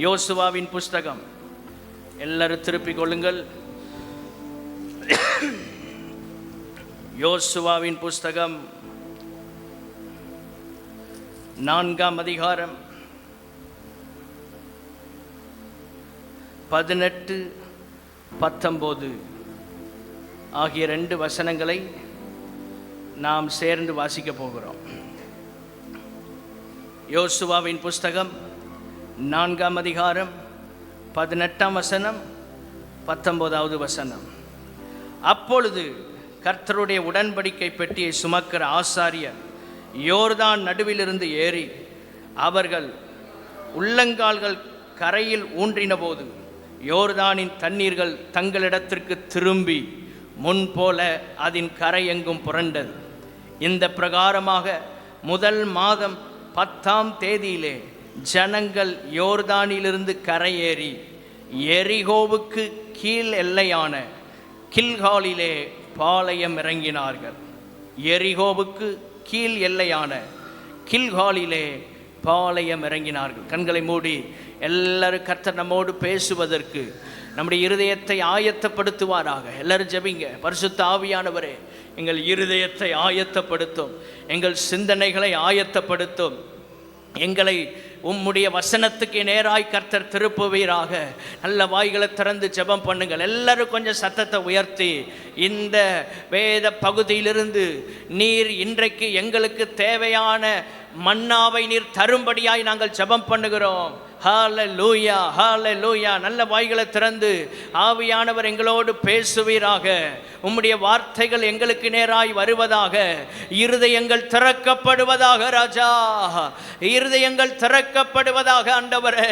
யோசுவாவின் புஸ்தகம். எல்லாரும் திருப்பிக் கொள்ளுங்கள். யோசுவாவின் புஸ்தகம் 4ஆம் அதிகாரம் 18, 19 ஆகிய 2 வசனங்களை நாம் சேர்ந்து வாசிக்க போகிறோம். யோசுவாவின் புஸ்தகம் 4ஆம் அதிகாரம் 18ஆம் வசனம், 19வது வசனம். அப்பொழுது கர்த்தருடைய உடன்படிக்கை பெட்டியை சுமக்கிற ஆசாரியர் யோர்தான் நடுவிலிருந்து ஏறி அவர்கள் உள்ளங்கால்கள் கரையில் ஊன்றின போது யோர்தானின் தண்ணீர்கள் தங்களிடத்திற்கு திரும்பி முன்போல அதன் கரை எங்கும் புரண்டது. இந்த பிரகாரமாக முதல் மாதம் 10ஆம் தேதியிலே ஜனங்கள் யோர்தானிலிருந்து கரையேறி எரிகோவுக்கு கீழ் எல்லையான கில்காலிலே பாளையம் இறங்கினார்கள். எரிகோவுக்கு கீழ் எல்லையான கில்காலிலே பாளையம் இறங்கினார்கள். கண்களை மூடி எல்லாரும் கர்த்தர் நம்மோடு பேசுவதற்கு நம்முடைய இருதயத்தை ஆயத்தப்படுத்துவாராக. எல்லாரும் ஜெபிங்க. பரிசுத்த ஆவியானவரே, எங்கள் இருதயத்தை ஆயத்தப்படுத்தும், எங்கள் சிந்தனைகளை ஆயத்தப்படுத்தும், எங்களை உம்முடைய வசனத்துக்கு நேராய் கர்த்தர் திருப்புவீராக. நல்ல வாய்களை திறந்து ஜெபம் பண்ணுங்கள். எல்லாரும் கொஞ்சம் சத்தத்தை உயர்த்தி இந்த வேத பகுதியிலிருந்து நீர் இன்றைக்கு எங்களுக்கு தேவையான மன்னாவை நீர் தரும்படியாய் நாங்கள் ஜெபம் பண்ணுகிறோம். ஹல்லேலூயா, ஹல்லேலூயா. நல்ல வாய்களை திறந்து ஆவியானவர் எங்களோடு பேசுவீராக. உம்முடைய வார்த்தைகள் எங்களுக்கு நேராய் வருவதாக. இருதயங்கள் திறக்கப்படுவதாக ராஜா, இருதயங்கள் திறக்கப்படுவதாக ஆண்டவரே.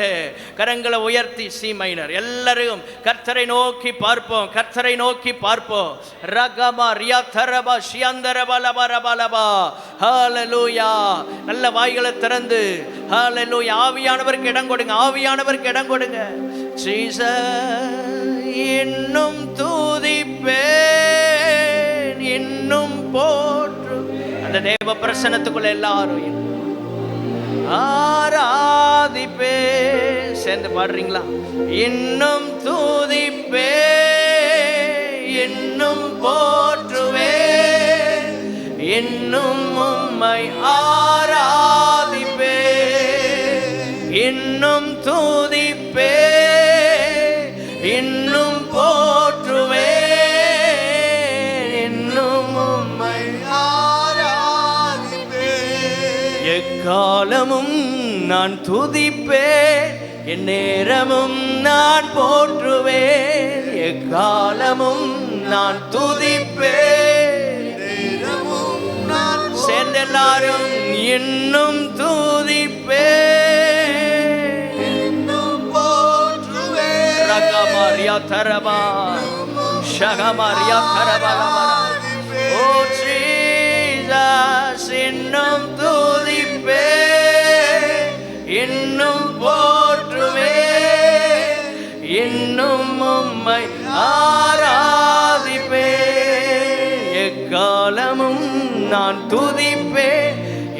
கரங்களை உயர்த்தி சி மைனர் எல்லாரும் கர்த்தரை நோக்கி பார்ப்போம், கர்த்தரை நோக்கி பார்ப்போம். ரகமா ரியா தரபா ஷியந்தரபா லபா ரபா லபா. ஹல்லேலூயா. நல்ல வாய்களை திறந்து ஹல்லேலூயா. ஆவியானவருக்கு இடம் கொடுங்க, ஆவியானவருக்கு இடம் கொடுங்க. ஜீசஸ் இன்னும் துதிப்பேன், இன்னும் போற்று. அந்த தேவ பிரசன்னத்துக்குள்ள எல்லாரும் ஆராதிப்பேன். சேர்ந்து பாடுறீங்களா? இன்னும் துதிப்பேன், இன்னும் போற்றுவேன், இன்னும் உம்மை ஆராதிப்பேன், இன்னும் துதிப்பேன், இன்னும் போற்றுவேன், இன்னும் உம்மை ஆராதிப்பேன். எக்காலமும் நான் துதிப்பேன், என் நேரமும் நான் போற்றுவேன். எக்காலமும் நான் துதிப்பேன், நேரமும் நான். சேர்ந்து எல்லாரும் இன்னும் துதிப்பேன், இன்னும் போற்றுவேன். ரகமாரியா தரபா ஷகமாரியா தரபா. ஓ ஜீசஸ் இன்னும் துதிப்பேன், இன்னும் போற்றுவேன், இன்னும் உம்மை ஆராதிப்பேன். எக்காலமும் நான் துதிப்பேன்,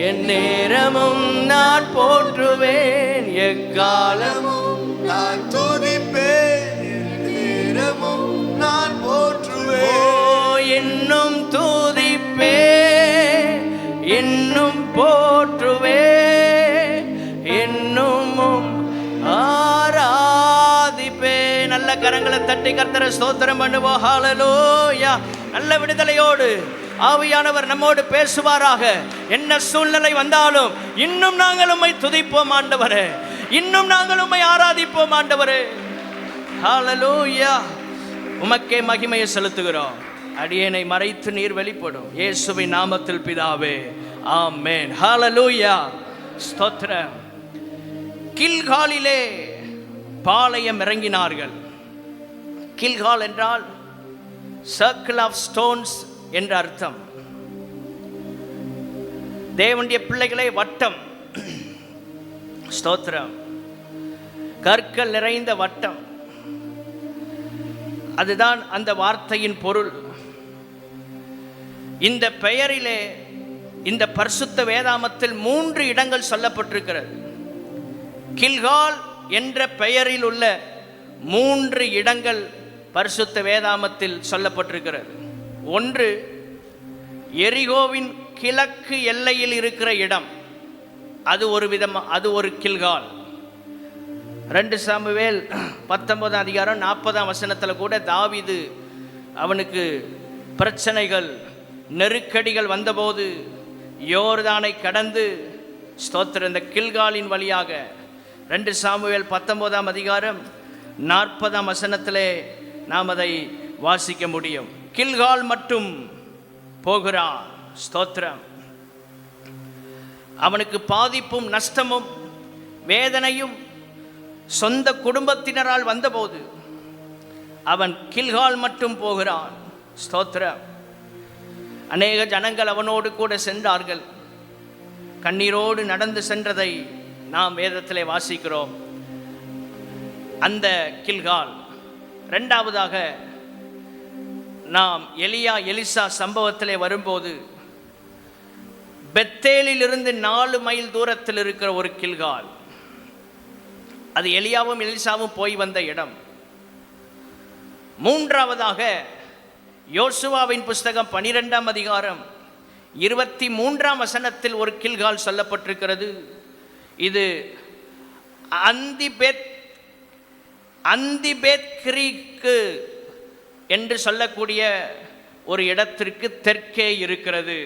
என் நேரமும் நான் போற்றுவேன். எக்காலமும் நான் துதிப்பேன், என் நேரமும் நான் போற்றுவேன். ஓ இன்னும் துதிப்பேன், இன்னும் போற்றுவேன், இன்னும் ஆராதிப்பேன். நல்ல கரங்களை தட்டி கர்த்தரை ஸ்தோத்திரம் பண்ணுவோம். ஹல்லேலூயா. நல்ல விடுதலையோடு ஆவியானவர் நம்மோடு பேசுவாராக. என்ன சூழ்நிலை வந்தாலும் இன்னும் நாங்கள் உம்மை துதிப்போம் ஆண்டவரே, இன்னும் நாங்கள் உம்மை ஆராதிப்போம் ஆண்டவரே. ஹல்லேலூயா. உமக்கே மகிமையை செலுத்துகிறோம். அடியேனை மறைத்து நீர் வெளிப்படும். இயேசுவின் நாமத்தில் பிதாவே, ஆமென். ஹல்லேலூயா. ஸ்தோத்திரம். கில்காலிலே பாளையம் இறங்கினார்கள். கில்கால் என்றால் சர்க்கிள் ஆஃப் ஸ்டோன்ஸ் என்ற அர்த்தம். தேவனுடைய பிள்ளைகளே, வட்டம். ஸ்தோத்திரம். கற்கள் நிறைந்த வட்டம், அதுதான் அந்த வார்த்தையின் பொருள். இந்த பெயரிலே இந்த பரிசுத்த வேதாமத்தில் 3 இடங்கள் சொல்லப்பட்டிருக்கிறது. கில்கால் என்ற பெயரில் உள்ள 3 இடங்கள் பரிசுத்த வேதாமத்தில் சொல்லப்பட்டிருக்கிறது. ஒன்று, எரிகோவின் கிழக்கு எல்லையில் இருக்கிற இடம், அது ஒரு கில்கால். 2 சாமுவேல் 19 அதிகாரம் 40 வசனத்தில் கூட தாவீது அவனுக்கு பிரச்சனைகள் நெருக்கடிகள் வந்தபோது யோர்தானை கடந்து ஸ்தோத்திர இந்த கில்காலின் வழியாக 2 சாமுவேல் 19 அதிகாரம் 40 வசனத்திலே நாம் அதை வாசிக்க முடியும். கில்கால் மட்டும் போகிறான். ஸ்தோத்திரம். அவனுக்கு பாதிப்பும் நஷ்டமும் வேதனையும் சொந்த குடும்பத்தினரால் வந்தபோது அவன் கில்கால் மட்டும் போகிறான். ஸ்தோத்திரம். அநேக ஜனங்கள் அவனோடு கூட சென்றார்கள். கண்ணீரோடு நடந்து சென்றதை நாம் வேதத்திலே வாசிக்கிறோம். அந்த கில்கால். 2வதாக நாம் எலிசா சம்பவத்திலே வரும்போது பெத்தேலிலிருந்து 4 மைல் தூரத்தில் இருக்கிற ஒரு கில்கால். அது எலியாவும் எலிசாவும் போய் வந்த இடம். 3வதாக யோசுவாவின் புஸ்தகம் 12 அதிகாரம் 23 வசனத்தில் ஒரு கில்கால் சொல்லப்பட்டிருக்கிறது. இது அந்திபேத் கிரீக்கு என்று சொல்லக்கூடிய ஒரு இடத்திற்கு தெற்கே இருக்கிறது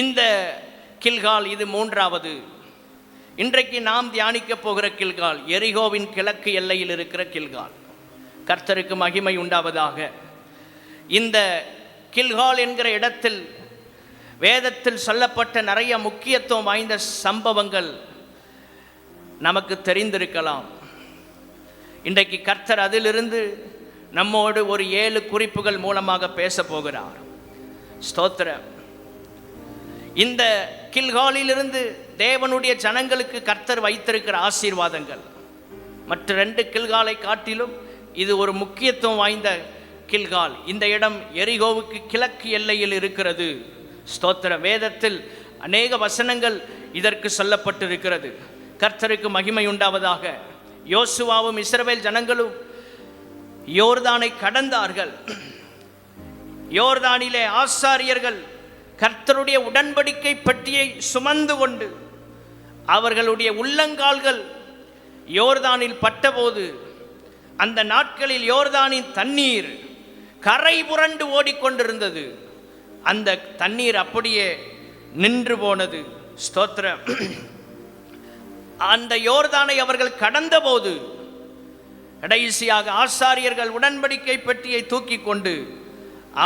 இந்த கில்கால். இது 3வது. இன்றைக்கு நாம் தியானிக்க போகிற கில்கால் எரிகோவின் கிழக்கு எல்லையில் இருக்கிற கில்கால். கர்த்தருக்கு மகிமை உண்டாவதாக. இந்த கில்கால் என்கிற இடத்தில் வேதத்தில் சொல்லப்பட்ட நிறைய முக்கியத்துவம் வாய்ந்த சம்பவங்கள் நமக்கு தெரிந்திருக்கலாம். இன்றைக்கு கர்த்தர் அதிலிருந்து நம்மோடு ஒரு 7 குறிப்புகள் மூலமாக பேச போகிறார். ஸ்தோத்திரம். இந்த கில்காலிலிருந்து தேவனுடைய ஜனங்களுக்கு கர்த்தர் வைத்திருக்கிற ஆசீர்வாதங்கள் மற்ற 2 கில்காலை காட்டிலும் இது ஒரு முக்கியத்துவம் வாய்ந்த கில்கால். இந்த இடம் எரிகோவுக்கு கிழக்கு எல்லையில் இருக்கிறது. ஸ்தோத்திரம். வேதத்தில் அநேக வசனங்கள் இதற்கு சொல்லப்பட்டிருக்கிறது. கர்த்தருக்கு மகிமை உண்டாவதாக. யோசுவாவும் இஸ்ரவேல் ஜனங்களும் யோர்தானை கடந்தார்கள். யோர்தானிலே ஆசாரியர்கள் கர்த்தருடைய உடன்படிக்கை பெட்டியை சுமந்து கொண்டு அவர்களுடைய உள்ளங்கால்கள் யோர்தானில் பட்டபோது அந்த நாட்களில் யோர்தானின் தண்ணீர் கரை புரண்டு ஓடிக்கொண்டிருந்தது. அந்த தண்ணீர் அப்படியே நின்று போனது. ஸ்தோத்திரம். அந்த யோர்தானை அவர்கள் கடந்தபோது கடைசியாக ஆசாரியர்கள் உடன்படிக்கை பெட்டியை தூக்கி கொண்டு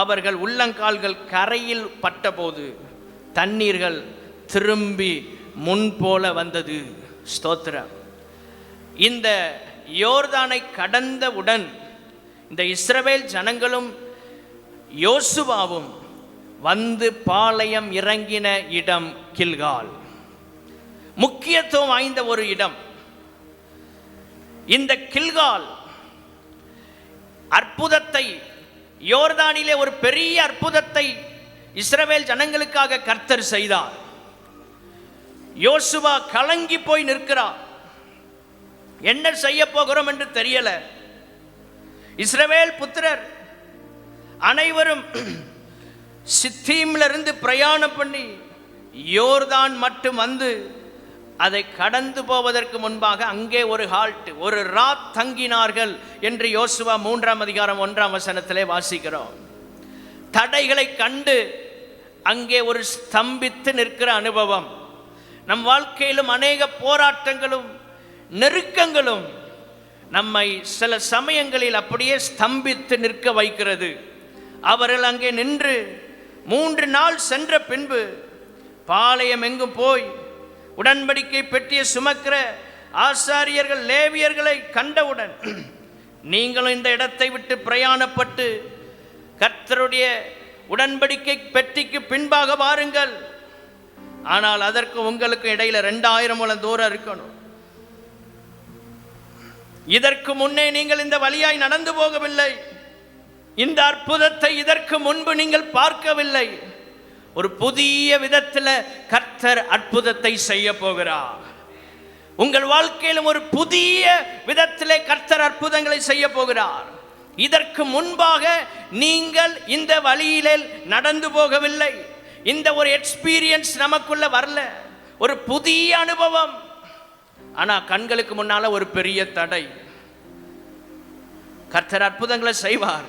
அவர்கள் உள்ளங்கால்கள் கரையில் பட்டபோது தண்ணீர்கள் திரும்பி முன்போல வந்தது. ஸ்தோத்திரம். இந்த யோர்தானை கடந்தவுடன் இந்த இஸ்ரவேல் ஜனங்களும் யோசுவாவும் வந்து பாளையம் இறங்கின இடம் கில்கால். முக்கியத்துவம் வாய்ந்த ஒரு இடம். இந்த கில்கால் அற்புதத்தை, யோர்தானிலே ஒரு பெரிய அற்புதத்தை இஸ்ரவேல் ஜனங்களுக்காக கர்த்தர் செய்தார். யோசுவா கலங்கி போய் நிற்கிறார். என்ன செய்ய போகிறோம் என்று தெரியல. இஸ்ரவேல் புத்திரர் அனைவரும் சித்தீம்ல இருந்து பிரயாணம் பண்ணி யோர்தான் மட்டும் வந்து அதை கடந்து போவதற்கு முன்பாக அங்கே ஒரு ஹால்ட், ஒரு ராத் தங்கினார்கள் என்று யோசுவா 3 அதிகாரம் 1 வசனத்திலே வாசிக்கிறோம். தடைகளை கண்டு அங்கே ஒரு ஸ்தம்பித்து நிற்கிற அனுபவம். நம் வாழ்க்கையிலும் அநேக போராட்டங்களும் நெருக்கங்களும் நம்மை சில சமயங்களில் அப்படியே ஸ்தம்பித்து நிற்க வைக்கிறது. அவர்கள் அங்கே நின்று 3 நாள் சென்ற பின்பு பாளையம் எங்கும் போய் உடன்படிக்கை பெட்டியை சுமக்கிற ஆசாரியர்கள் லேவியர்களை கண்டவுடன், நீங்களும் இந்த இடத்தை விட்டு பிரயாணப்பட்டு கர்த்தருடைய உடன்படிக்கை பெட்டிக்கு பின்பாக வாருங்கள், ஆனால் அதற்கு உங்களுக்கு இடையில 2000 முழம் தூரம் இருக்கணும். இதற்கு முன்னே நீங்கள் இந்த வழியாய் நடந்து போகவில்லை. இந்த அற்புதத்தை இதற்கு முன்பு நீங்கள் பார்க்கவில்லை. ஒரு புதிய விதத்தில் கர்த்தர் அற்புதத்தை செய்ய போகிறார். உங்கள் வாழ்க்கையிலும் ஒரு புதிய விதத்திலே கர்த்தர் அற்புதங்களை செய்ய போகிறார். இதற்கு முன்பாக நீங்கள் இந்த வழியிலே நடந்து போகவில்லை. இந்த ஒரு எக்ஸ்பீரியன்ஸ் நமக்குள்ள வரல, ஒரு புதிய அனுபவம். ஆனா கண்களுக்கு முன்னால ஒரு பெரிய தடை. கர்த்தர் அற்புதங்களை செய்வார்,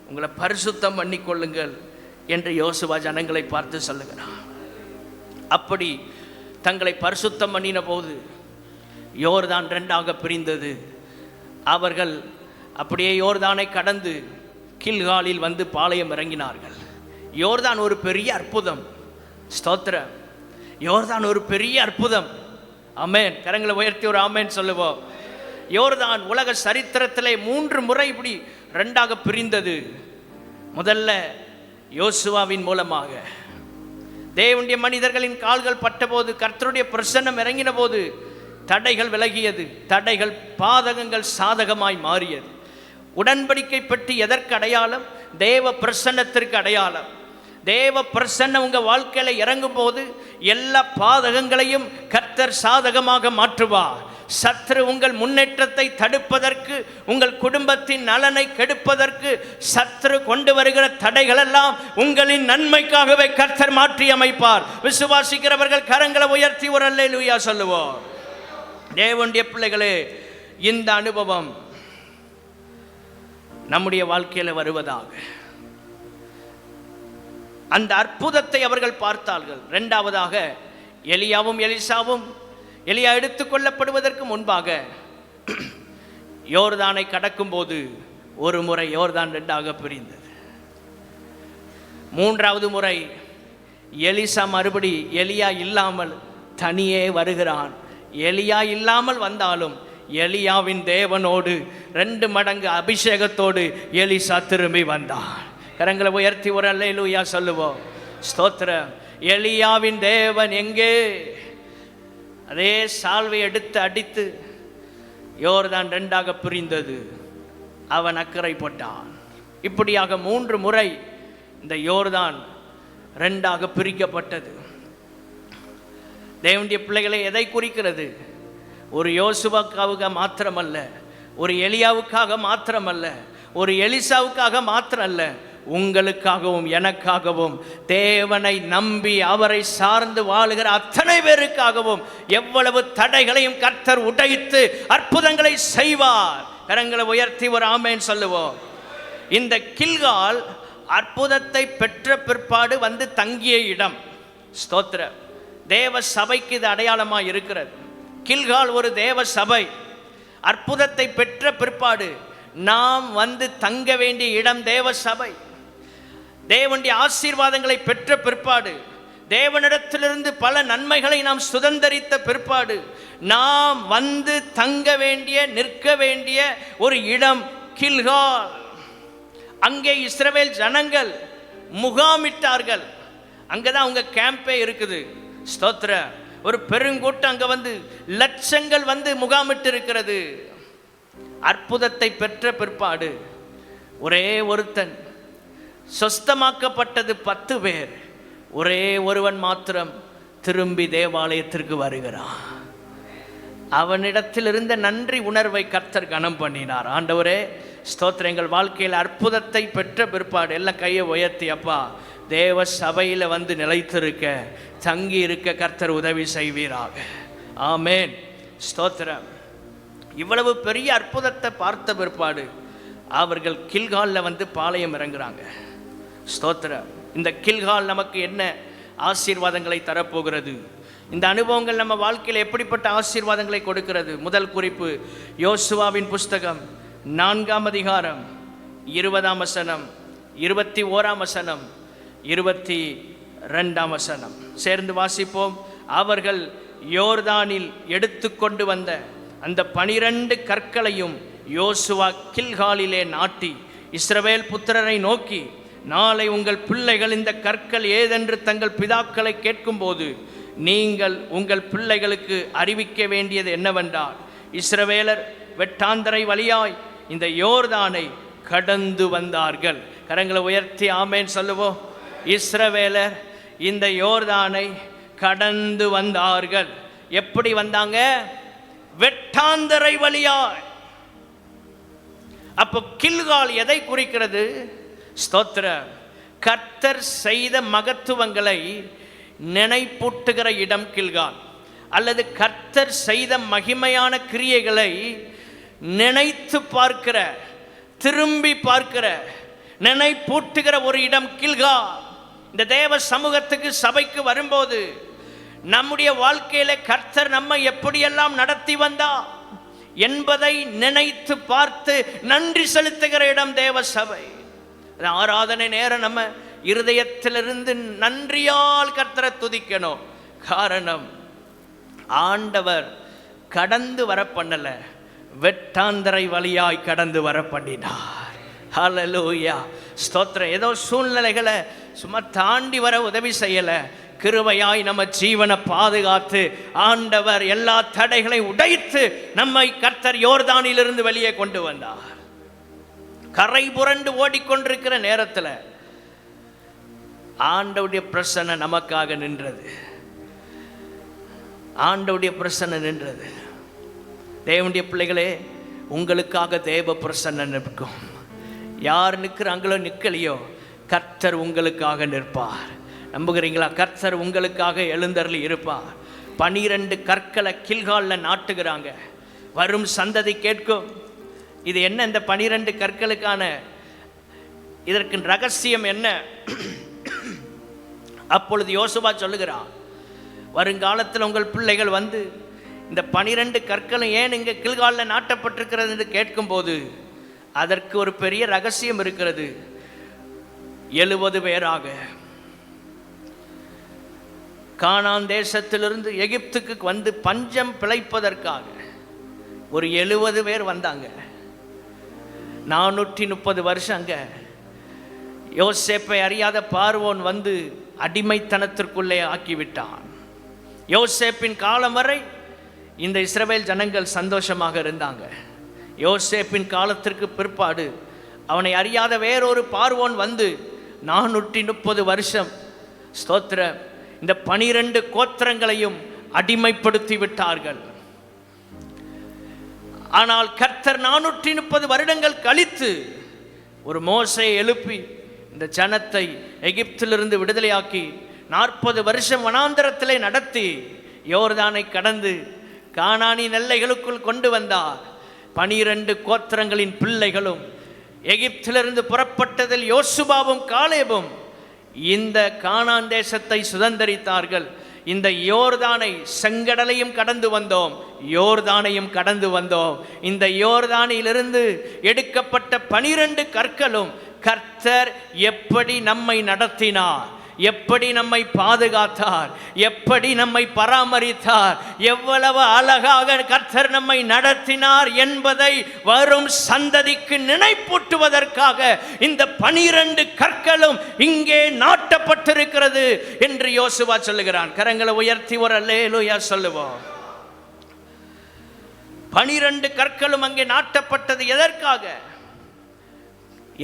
உங்களை பரிசுத்தம் பண்ணிக்கொள்ளுங்கள் என்று யோசுவா ஜனங்களை பார்த்து சொல்லுகிறார். அப்படி தங்களை பரிசுத்தம் பண்ணின போது யோர்தான் 2ஆக பிரிந்தது. அவர்கள் அப்படியே யோர்தானை கடந்து கில்காலில் வந்து பாளையம் இறங்கினார்கள். யோர்தான் ஒரு பெரிய அற்புதம். ஸ்தோத்திரம். யோர்தான் ஒரு பெரிய அற்புதம். ஆமென். கரங்களை உயர்த்தி ஒரு ஆமென் சொல்லுவோம். யோர்தான் உலக சரித்திரத்திலே 3 முறை இப்படி 2ஆக பிரிந்தது. முதல்ல யோசுவாவின் மூலமாக தேவனுடைய மனிதர்களின் கால்கள் பட்டபோது, கர்த்தருடைய பிரசன்னம் இறங்கின போது தடைகள் விலகியது. தடைகள் பாதகங்கள் சாதகமாய் மாறியது. உடன்படிக்கை பற்றி எதற்கு அடையாளம்? தேவ பிரசன்னத்திற்கு அடையாளம். தேவ பிரசன்னம் உங்க வாழ்க்கையில இறங்கும் போது எல்லா பாதகங்களையும் கர்த்தர் சாதகமாக மாற்றுவார். சத்ரு உங்கள் முன்னேற்றத்தை தடுப்பதற்கு, உங்கள் குடும்பத்தின் நலனை கெடுப்பதற்கு சத்ரு கொண்டு வருகிற தடைகள் எல்லாம் உங்களின் நன்மைக்காகவே கர்த்தர் மாற்றி அமைப்பார். விசுவாசிக்கிறவர்கள் கரங்களை உயர்த்தி ஒரு அல்லேலூயா சொல்லுவோம். தேவனுடைய பிள்ளைகளே, இந்த அனுபவம் நம்முடைய வாழ்க்கையில் வருவதாக. அந்த அற்புதத்தை அவர்கள் பார்த்தார்கள். 2ஆவதாக எலியாவும் எலிசாவும், எலியா எடுத்துக்கொள்ளப்படுவதற்கு முன்பாக யோர்தானை கடக்கும் போது ஒரு முறை யோர்தான் 2ஆக பிரிந்தது. 3ஆவது முறை எலிசா மறுபடி எலியா இல்லாமல் தனியே வருகிறான். எலியா இல்லாமல் வந்தாலும் எலியாவின் தேவனோடு 2 மடங்கு அபிஷேகத்தோடு எலிசா திரும்பி வந்தான். கரங்களை உயர்த்தி ஒரு அல்லேலூயா சொல்லுவோம். ஸ்தோத்திரம். எலியாவின் தேவன் எங்கே? அதே சால்வை எடுத்து அடித்து யோர்தான் 2ஆக பிரிந்தது. அவன் அக்கறை போட்டான். இப்படியாக 3 முறை இந்த யோர்தான் 2ஆக பிரிக்கப்பட்டது. தேவனுடைய பிள்ளைகளை எதை குறிக்கிறது? ஒரு யோசுவாவுக்காக மாத்திரமல்ல, ஒரு எலியாவுக்காக மாத்திரமல்ல, ஒரு எலிசாவுக்காக மாத்திரம் அல்ல, உங்களுக்காகவும் எனக்காகவும் தேவனை நம்பி அவரை சார்ந்து வாழுகிற அத்தனை பேருக்காகவும் எவ்வளவு தடைகளையும் கர்த்தர் உடைத்து அற்புதங்களை செய்வார். கரங்களை உயர்த்தி ஒரு ஆமென் சொல்லுவோம். இந்த கில்கால் அற்புதத்தை பெற்ற பிற்பாடு வந்து தங்கிய இடம். ஸ்தோத்திரம். தேவ சபைக்கு இது அடையாளமாக இருக்கிறது. கில்கால் ஒரு தேவ சபை. அற்புதத்தை பெற்ற பிற்பாடு நாம் வந்து தங்க வேண்டிய இடம் தேவ சபை. தேவனுடைய ஆசீர்வாதங்களை பெற்ற பிற்பாடு, தேவனிடத்திலிருந்து பல நன்மைகளை நாம் சுதந்தரித்த பிற்பாடு நாம் வந்து தங்க வேண்டிய, நிற்க வேண்டிய ஒரு இடம் கில்கால். அங்கே இஸ்ரவேல் ஜனங்கள் முகாமிட்டார்கள். அங்கதான் அவங்க கேம்பே இருக்குது. ஸ்தோத்திர. ஒரு பெருங்கூட்டம் அங்க வந்து லட்சங்கள் வந்து முகாமிட்டு இருக்கிறது. அற்புதத்தை பெற்ற பிற்பாடு ஒரே ஒருத்தன், சொஸ்தமாக்கப்பட்டது 10 பேர், ஒரே ஒருவன் மாத்திரம் திரும்பி தேவாலயத்திற்கு வருகிறான். அவனிடத்தில் இருந்த நன்றி உணர்வை கர்த்தர் கனம் பண்ணினார். ஆண்டவரே ஸ்தோத்திரம். எங்கள் வாழ்க்கையில் அற்புதத்தை பெற்ற பிற்பாடு எல்லாம் கையை உயர்த்தி, அப்பா தேவ சபையில் வந்து நிலைத்திருக்க, தங்கி இருக்க கர்த்தர் உதவி செய்வீராக. ஆமேன். ஸ்தோத்திரம். இவ்வளவு பெரிய அற்புதத்தை பார்த்த பிற்பாடு அவர்கள் கில்காலில் வந்து பாளையம் இறங்குறாங்க. ஸ்தோத்திரம். இந்த கில்கால் நமக்கு என்ன ஆசீர்வாதங்களை தரப்போகிறது? இந்த அனுபவங்கள் நம்ம வாழ்க்கையில் எப்படிப்பட்ட ஆசீர்வாதங்களை கொடுக்கிறது? முதல் குறிப்பு, யோசுவாவின் புஸ்தகம் 4ஆம் அதிகாரம் 20ஆம் வசனம், 21ஆம் வசனம், 22ஆம் வசனம் சேர்ந்து வாசிப்போம். அவர்கள் யோர்தானில் எடுத்துக்கொண்டு வந்த அந்த 12 கற்களையும் யோசுவா கில்காலிலே நாட்டி இஸ்ரவேல் புத்திரரை நோக்கி, நாளை உங்கள் பிள்ளைகள் இந்த கற்கள் ஏதென்று தங்கள் பிதாக்களை கேட்கும்போது நீங்கள் உங்கள் பிள்ளைகளுக்கு அறிவிக்க வேண்டியது என்னவென்றால், இஸ்ரவேலர் வெட்டாந்தரை வழியாய் இந்த யோர்தானை கடந்து வந்தார்கள். கரங்களை உயர்த்தி ஆமேன் சொல்லுவோம். இஸ்ரவேலர் இந்த யோர்தானை கடந்து வந்தார்கள். எப்படி வந்தாங்க? வெட்டாந்தரை வழியாய். அப்போ கில்கால் எதை குறிக்கிறது? ஸ்தோத்திர, கர்த்தர் செய்த மகத்துவங்களை நினைப்பூட்டுகிற இடம் கில்கால். அல்லது கர்த்தர் செய்த மகிமையான கிரியைகளை நினைத்து பார்க்கிற, திரும்பி பார்க்கிற, நினைப்பூட்டுகிற ஒரு இடம் கில்கால். இந்த தேவ சமூகத்துக்கு, சபைக்கு வரும்போது நம்முடைய வாழ்க்கையில கர்த்தர் நம்மை எப்படியெல்லாம் நடத்தி வந்தார் என்பதை நினைத்து பார்த்து நன்றி செலுத்துகிற இடம் தேவ சபை. ஆராதனை நேரம் நம்ம இருதயத்திலிருந்து நன்றியால் கர்த்தரை துதிக்கணும். காரணம், ஆண்டவர் கடந்து வர பண்ணல, வெட்டாந்தரை வழியாய் கடந்து வர பண்ணினார். ஹல்லேலூயா, ஸ்தோத்திரம். ஏதோ சூழ்நிலைகளை சும்மா தாண்டி வர உதவி செய்யல, கிருபையாய் நம்ம ஜீவனை பாதுகாத்து ஆண்டவர் எல்லா தடைகளை உடைத்து நம்மை கர்த்தர் யோர்தானிலிருந்து வெளியே கொண்டு வந்தார். கரை புரண்டு ஓடிக்கொண்டிருக்கிற நேரத்தில் ஆண்டவருடைய பிரசன்னம் நமக்காக நின்றது. ஆண்டவருடைய பிரசன்னம் நின்றது. தேவனுடைய பிள்ளைகளே, உங்களுக்காக தேவ பிரசன்னம் நிற்கும். யார் நிற்கிறாங்களோ நிற்கலையோ, கர்த்தர் உங்களுக்காக நிற்பார். நம்புகிறீங்களா? கர்த்தர் உங்களுக்காக எழுந்தருளி இருப்பார். 12 கற்களை கில்காலில் நாட்டுகிறாங்க. வரும் சந்ததி கேட்கும், இது என்ன? இந்த 12 கற்களுக்கான இதற்கு ரகசியம் என்ன? அப்பொழுது யோசுவா சொல்லுகிறான், வருங்காலத்தில் உங்கள் பிள்ளைகள் வந்து இந்த 12 கற்களும் ஏன் இங்கே கில்காலில் நாட்டப்பட்டிருக்கிறது என்று கேட்கும்போது அதற்கு ஒரு பெரிய ரகசியம் இருக்கிறது. 70 பேராக கானான் தேசத்திலிருந்து எகிப்துக்கு வந்து பஞ்சம் பிழைப்பதற்காக ஒரு 70 பேர் வந்தாங்க. 430 வருஷம் அங்க யோசேப்பை அறியாத பார்வோன் வந்து அடிமைத்தனத்திற்குள்ளே ஆக்கிவிட்டான். யோசேப்பின் காலம் வரை இந்த இஸ்ரவேல் ஜனங்கள் சந்தோஷமாக இருந்தாங்க. யோசேப்பின் காலத்திற்கு பிற்பாடு அவனை அறியாத வேறொரு பார்வோன் வந்து 430 வருஷம், ஸ்தோத்திர, இந்த 12 கோத்திரங்களையும் அடிமைப்படுத்தி விட்டார்கள். ஆனால் கர்த்தர் 430 வருடங்கள் கழித்து ஒரு மோசேயை எழுப்பி இந்த ஜனத்தை எகிப்திலிருந்து விடுதலையாக்கி 40 வருஷம் வனாந்தரத்திலே நடத்தி யோர்தானை கடந்து கானானின் எல்லைகளுக்குள் கொண்டு வந்தார். 12 கோத்திரங்களின் பிள்ளைகளும் எகிப்திலிருந்து புறப்பட்டதில் யோசுவாவும் காலேபும் இந்த கானான் தேசத்தை சுதந்தரித்தார்கள். இந்த யோர்தானை, செங்கடலையும் கடந்து வந்தோம், யோர்தானையும் கடந்து வந்தோம். இந்த யோர்தானிலிருந்து எடுக்கப்பட்ட 12 கற்களும் கர்த்தர் எப்படி நம்மை நடத்தினார், எப்படி நம்மை பாதுகாத்தார், எப்படி நம்மை பராமரித்தார், எவ்வளவு அழகாக கர்த்தர் நம்மை நடத்தினார் என்பதை வரும் சந்ததிக்கு நினைப்பூட்டுவதற்காக இந்த 12 கற்களும் இங்கே நாட்டப்பட்டிருக்கிறது என்று யோசுவா சொல்லுகிறான். கரங்களை உயர்த்தி ஒரு அல்லேலூயா சொல்லுவோம். 12 கற்களும் அங்கே நாட்டப்பட்டது எதற்காக?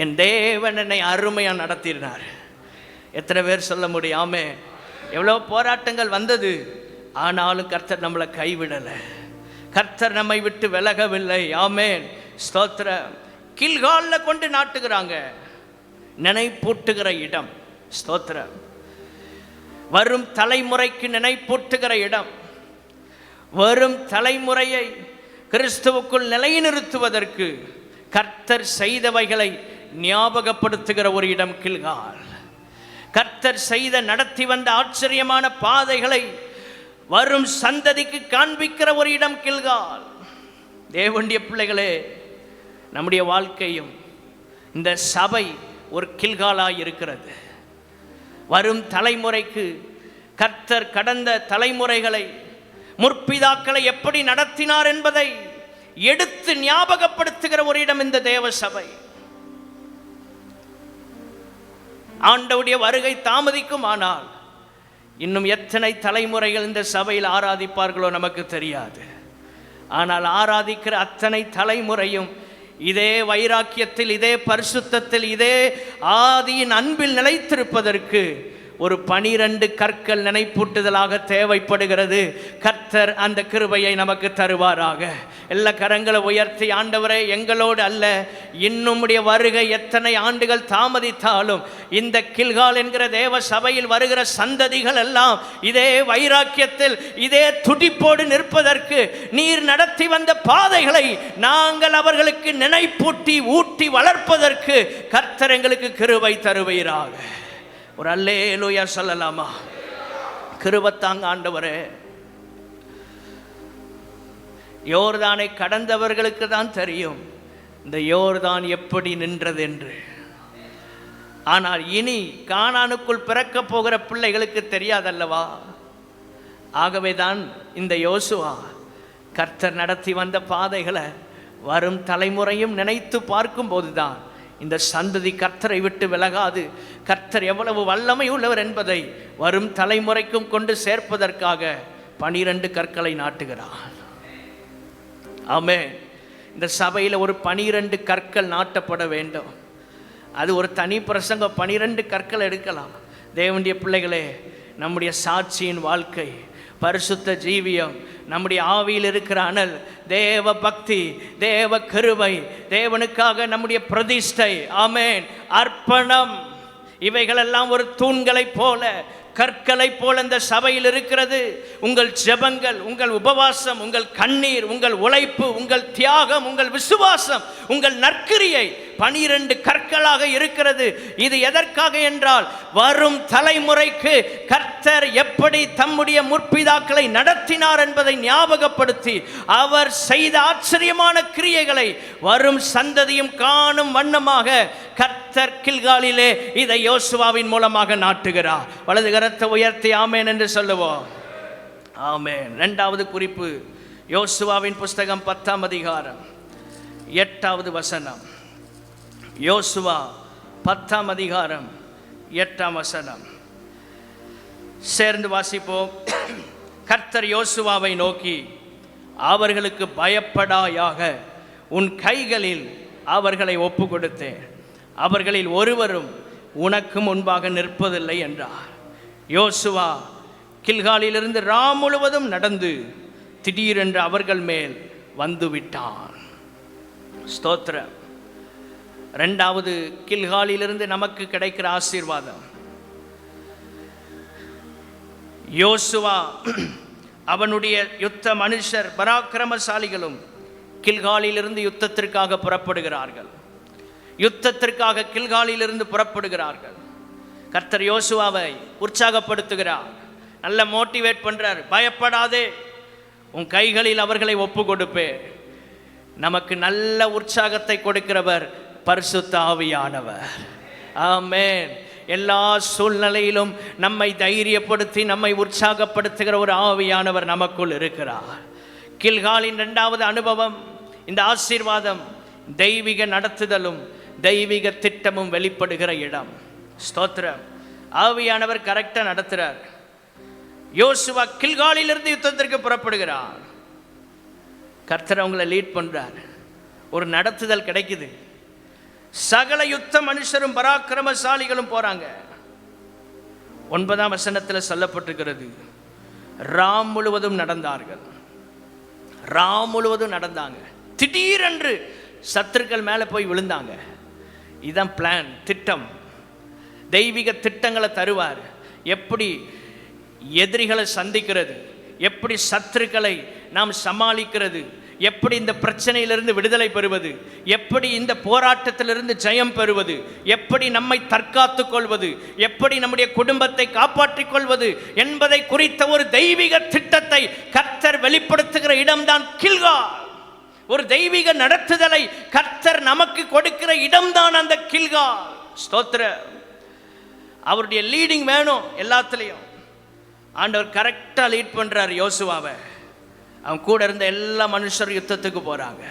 என் தேவன் என்னை அருமையா நடத்தினார். எத்தனை பேர் சொல்ல முடியாமே? எவ்வளோ போராட்டங்கள் வந்தது, ஆனாலும் கர்த்தர் நம்மளை கைவிடலை, கர்த்தர் நம்மை விட்டு விலகவில்லை. ஆமேன், ஸ்தோத்திர. கில்காலில் கொண்டு நாட்டுகிறாங்க, நினைப்பூட்டுகிற இடம். ஸ்தோத்திர. வரும் தலைமுறைக்கு நினைப்பூட்டுகிற இடம், வரும் தலைமுறையை கிறிஸ்துவுக்குள் நிலைநிறுத்துவதற்கு கர்த்தர் செய்தவைகளை ஞாபகப்படுத்துகிற ஒரு இடம் கில்கால். கர்த்தர் செய்த, நடத்தி வந்த ஆச்சரியமான பாதைகளை வரும் சந்ததிக்கு காண்பிக்கிற ஒரு இடம் கில்கால். தேவனுடைய பிள்ளைகளே, நம்முடைய வாழ்க்கையும் இந்த சபை ஒரு கில்காலாய் இருக்கிறது. வரும் தலைமுறைக்கு கர்த்தர் கடந்த தலைமுறைகளை, முற்பிதாக்களை எப்படி நடத்தினார் என்பதை எடுத்து ஞாபகப்படுத்துகிற ஒரு இடம் இந்த தேவ சபை. ஆண்டவருடைய வருகை தாமதிக்கும், ஆனால் இன்னும் எத்தனை தலைமுறைகள் இந்த சபையில் ஆராதிப்பார்களோ நமக்கு தெரியாது. ஆனால் ஆராதிக்கிற அத்தனை தலைமுறையும் இதே வைராக்கியத்தில், இதே பரிசுத்தத்தில், இதே ஆதியின் அன்பில் நிலைத்திருப்பதற்கு ஒரு 12 கற்கள் நினைப்பூட்டுதலாக தேவைப்படுகிறது. கர்த்தர் அந்த கிருபையை நமக்கு தருவாராக. எல்லா கரங்களை உயர்த்தி, ஆண்டவரே, எங்களோடு அல்ல, இன்னும்முடைய வருகை எத்தனை ஆண்டுகள் தாமதித்தாலும் இந்த கில்கால் என்கிற தேவ சபையில் வருகிற சந்ததிகள் எல்லாம் இதே வைராக்கியத்தில், இதே துடிப்போடு நிற்பதற்கு நீர் நடத்தி வந்த பாதைகளை நாங்கள் அவர்களுக்கு நினைப்பூட்டி ஊட்டி வளர்ப்பதற்கு கர்த்தர் எங்களுக்கு கிருபை தருவீராக. ஒரு அல்லேலூயா சொல்லலாமா? கிருபைத்தாங்க ஆண்டவரே. யோர்தானை கடந்தவர்களுக்கு தான் தெரியும் இந்த யோர்தான் எப்படி நின்றது என்று. ஆனால் இனி கானானுக்குள் பிறக்க போகிற பிள்ளைகளுக்கு தெரியாதல்லவா? ஆகவேதான் இந்த யோசுவா கர்த்தர் நடத்தி வந்த பாதைகளை வரும் தலைமுறையும் நினைத்து பார்க்கும் போதுதான் இந்த சந்ததி கர்த்தரை விட்டு விலகாது. கர்த்தர் எவ்வளவு வல்லமை உள்ளவர் என்பதை வரும் தலைமுறைக்கும் கொண்டு சேர்ப்பதற்காக 12 கற்களை நாட்டுகிறார். ஆமென். இந்த சபையில் ஒரு 12 கற்கள் நாட்டப்பட வேண்டும். அது ஒரு தனி பிரசங்கம். 12 கற்கள் எடுக்கலாம். தேவனுடைய பிள்ளைகளே, நம்முடைய சாட்சியின் வாழ்க்கை, பரிசுத்த ஜீவியம், நம்முடைய ஆவியில் இருக்கிற அனல், தேவ பக்தி, தேவ கிருபை, தேவனுக்காக நம்முடைய பிரதிஷ்டை, ஆமென், அர்ப்பணம், இவைகளெல்லாம் ஒரு தூண்களைப் போல, கற்களைப் போல இந்த சபையில் இருக்கிறது. உங்கள் ஜெபங்கள், உங்கள் உபவாசம், உங்கள் கண்ணீர், உங்கள் உழைப்பு, உங்கள் தியாகம், உங்கள் விசுவாசம், உங்கள் நற்கிரியை 12 கற்களாக இருக்கிறது. இது எதற்காக என்றால், வரும் தலைமுறைக்கு கர்த்தர் எப்படி தம்முடைய முற்பிதாக்களை நடத்தினார் என்பதை ஞாபகப்படுத்தி, அவர் செய்த ஆச்சரியமான கிரியைகளை வரும் சந்ததியும் காணும் வண்ணமாக கர்த்தர் கில்காலிலே இதை யோசுவாவின் மூலமாக நாட்டுகிறார். வலது கரத்தை உயர்த்தி ஆமேன் என்று சொல்லுவோம். ஆமேன். 2வது குறிப்பு, யோசுவாவின் புஸ்தகம் 10ஆம் அதிகாரம் 8வது வசனம். யோசுவா 10ஆம் அதிகாரம் 8ஆம் வசனம். சேர்ந்து வாசிப்போம். கர்த்தர் யோசுவாவை நோக்கி, அவர்களுக்கு பயப்படாயாக, உன் கைகளில் அவர்களை ஒப்பு கொடுத்தேன், அவர்களில் ஒருவரும் உனக்கு முன்பாக நிற்பதில்லை என்றார். யோசுவா கில்காலிலிருந்து முழுவதும் நடந்து திடீரென்று அவர்கள் மேல் வந்துவிட்டான். ஸ்தோத்திரம். 2வது கில்காலிலிருந்து நமக்கு கிடைக்கிற ஆசீர்வாதம், யோசுவா அவனுடைய யுத்த மனுஷர் பராக்கிரமசாலிகளும் கில்காலிலிருந்து யுத்தத்திற்காக புறப்படுகிறார்கள். யுத்தத்திற்காக கில்காலிலிருந்து புறப்படுகிறார்கள். கர்த்தர் யோசுவாவை உற்சாகப்படுத்துகிறார், நல்ல மோட்டிவேட் பண்றார். பயப்படாதே, உன் கைகளில் அவர்களை ஒப்பு கொடுப்பேன். நமக்கு நல்ல உற்சாகத்தை கொடுக்கிறவர் பரிசுத்த ஆவியானவர். ஆமென். எல்லா சூழ்நிலையிலும் நம்மை தைரியப்படுத்தி நம்மை உற்சாகப்படுத்துகிற ஒரு ஆவியானவர் நமக்குள் இருக்கிறார். கில்காலின் 2வது அனுபவம், இந்த ஆசீர்வாதம் தெய்வீக நடத்துதலும் தெய்வீக திட்டமும் வெளிப்படுகிற இடம். ஸ்தோத்திரம். ஆவியானவர் கரெக்டாக நடத்துகிறார். யோசுவா கில்காலிலிருந்து யுத்தத்திற்கு புறப்படுகிறார். கர்த்தர் அவங்களை லீட் பண்றார். ஒரு நடத்துதல் கிடைக்குது. சகல யுத்த மனுஷரும் பராக்கிரமசாலிகளும் போறாங்க. 9ஆம் வசனத்தில் சொல்லப்பட்டிருக்கிறது, ராம் முழுவதும் நடந்தார்கள். ராம் முழுவதும் நடந்தாங்க. திடீரென்று சத்துருக்கள் மேலே போய் விழுந்தாங்க. இதுதான் பிளான், திட்டம். தெய்வீக திட்டங்களை தருவார். எப்படி எதிரிகளை சந்திக்கிறது, எப்படி சத்துருக்களை நாம் சமாளிக்கிறது, எப்படி இந்த பிரச்சனையிலிருந்து விடுதலை பெறுவது, எப்படி இந்த போராட்டத்திலிருந்து ஜெயம் பெறுவது, எப்படி நம்மை தற்காத்துக் கொள்வது, எப்படி நம்முடைய குடும்பத்தை காப்பாற்றிக் கொள்வது என்பதை குறித்த ஒரு தெய்வீக திட்டத்தை கர்த்தர் வெளிப்படுத்துகிற இடம்தான் கில்கால். ஒரு தெய்வீக நடத்துதலை கர்த்தர் நமக்கு கொடுக்கிற இடம்தான் அந்த கில்கால். ஸ்தோத்திரம். அவருடைய லீடிங் வேணும் எல்லாத்துலேயும். ஆண்டவர் கரெக்டாக லீட் பண்ணுறார் யோசுவாவை. அவன் கூட இருந்த எல்லா மனுஷரும் யுத்தத்துக்கு போகிறாங்க.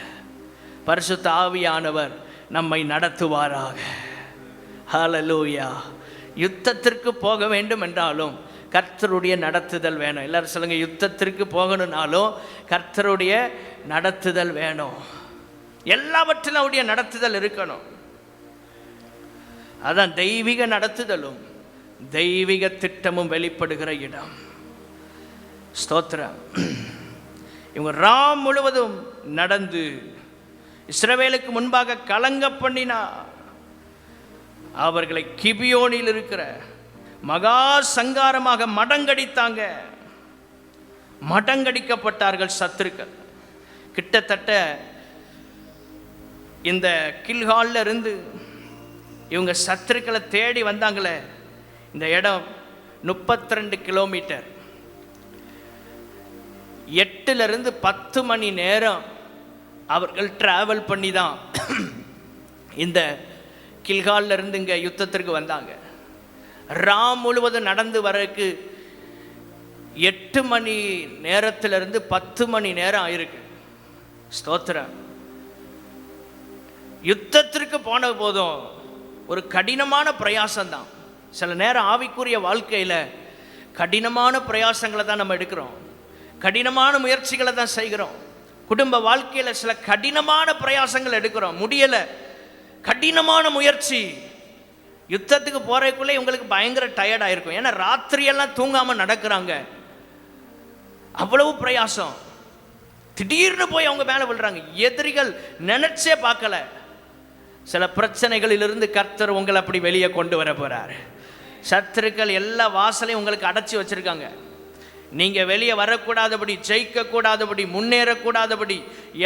பரிசுத்த ஆவியானவர் நம்மை நடத்துவாராக. ஹல்லேலூயா. யுத்தத்திற்கு போக வேண்டும் என்றாலும் கர்த்தருடைய நடத்துதல் வேணும். எல்லாரும் சொல்லுங்க, யுத்தத்திற்கு போகணும்னாலும் கர்த்தருடைய நடத்துதல் வேணும். எல்லாவற்றிலும் அவருடைய நடத்துதல் இருக்கணும். அதான் தெய்வீக நடத்துதலும் தெய்வீக திட்டமும் வெளிப்படுகிற இடம். ஸ்தோத்திரம். இவங்க ராம் முழுவதும் நடந்து இஸ்ரவேலுக்கு முன்பாக கலங்க பண்ணினா அவர்களை கிபியோனில் இருக்கிற மகா சங்காரமாக மடங்கடித்தாங்க. மடங்கடிக்கப்பட்டார்கள் சத்துருக்கள். கிட்டத்தட்ட இந்த கில்கால்ல இருந்து இவங்க சத்துருக்களை தேடி வந்தாங்களே, இந்த இடம் 32 கிலோமீட்டர். 8லிருந்து 10 மணி நேரம் அவர்கள் டிராவல் பண்ணி தான் இந்த கில்கால்ல இருந்து இங்கே யுத்தத்திற்கு வந்தாங்க. ராம் முழுவதும் நடந்து வரக்கு 8 மணி நேரத்திலிருந்து 10 மணி நேரம் ஆயிருக்கு. ஸ்தோத்திரம். யுத்தத்திற்கு போன போதும் ஒரு கடினமான பிரயாசம்தான். சில நேரம் ஆவிக்குரிய வாழ்க்கையில் கடினமான பிரயாசங்களை தான் நம்ம எடுக்கிறோம், கடினமான முயற்சிகளை தான் செய்கிறோம். குடும்ப வாழ்க்கையில் சில கடினமான பிரயாசங்கள் எடுக்கிறோம், முடியலை. கடினமான முயற்சி. யுத்தத்துக்கு போறதுக்குள்ளே உங்களுக்கு பயங்கர டயர்டாக இருக்கும். ஏன்னா ராத்திரியெல்லாம் தூங்காமல் நடக்கிறாங்க. அவ்வளவு பிரயாசம். திடீர்னு போய் அவங்க மேலே விழுறாங்க. எதிரிகள் நினைச்சே பார்க்கல. சில பிரச்சனைகளிலிருந்து கர்த்தர் உங்களை அப்படி வெளியே கொண்டு வர போறார். சத்துருக்கள் எல்லா வாசலையும் உங்களுக்கு அடைச்சி வச்சிருக்காங்க. நீங்க வெளியே வரக்கூடாதபடி, ஜெயிக்க கூடாதபடி, முன்னேறக்கூடாதபடி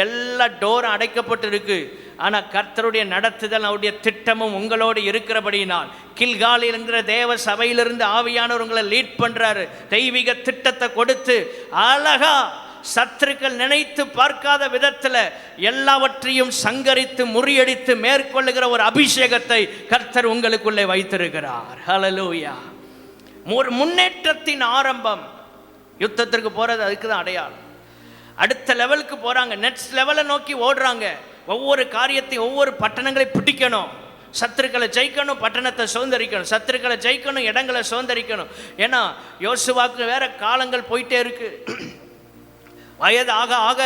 எல்லா டோரும் அடைக்கப்பட்டு இருக்கு. ஆனா கர்த்தருடைய நடத்துதல், அவருடைய திட்டமும் உங்களோடு இருக்கிறபடியினால் கில்காலில் என்கிற தேவ சபையிலிருந்து ஆவியானவர் உங்களை லீட் பண்றாரு. தெய்வீக திட்டத்தை கொடுத்து அழகா சத்துருக்கள் நினைத்து பார்க்காத விதத்தில் எல்லாவற்றையும் சங்கரித்து முறியடித்து மேற்கொள்ளுகிற ஒரு அபிஷேகத்தை கர்த்தர் உங்களுக்குள்ளே வைத்திருக்கிறார். ஹல்லேலூயா. ஒரு முன்னேற்றத்தின் ஆரம்பம். யுத்தத்திற்கு போறது அதுக்கு தான் அடையாளம். அடுத்த லெவலுக்கு போறாங்க, நெக்ஸ்ட் லெவலை நோக்கி ஓடுறாங்க. ஒவ்வொரு காரியத்தையும், ஒவ்வொரு பட்டணங்களை பிடிக்கணும், சத்துருக்களை ஜெயிக்கணும், பட்டணத்தை சுதந்திரிக்கணும், சத்துருக்களை ஜெயிக்கணும், இடங்களை சுதந்திரிக்கணும். ஏன்னா யோசுவாக்கு வேற காலங்கள் போயிட்டே இருக்கு. வயது ஆக ஆக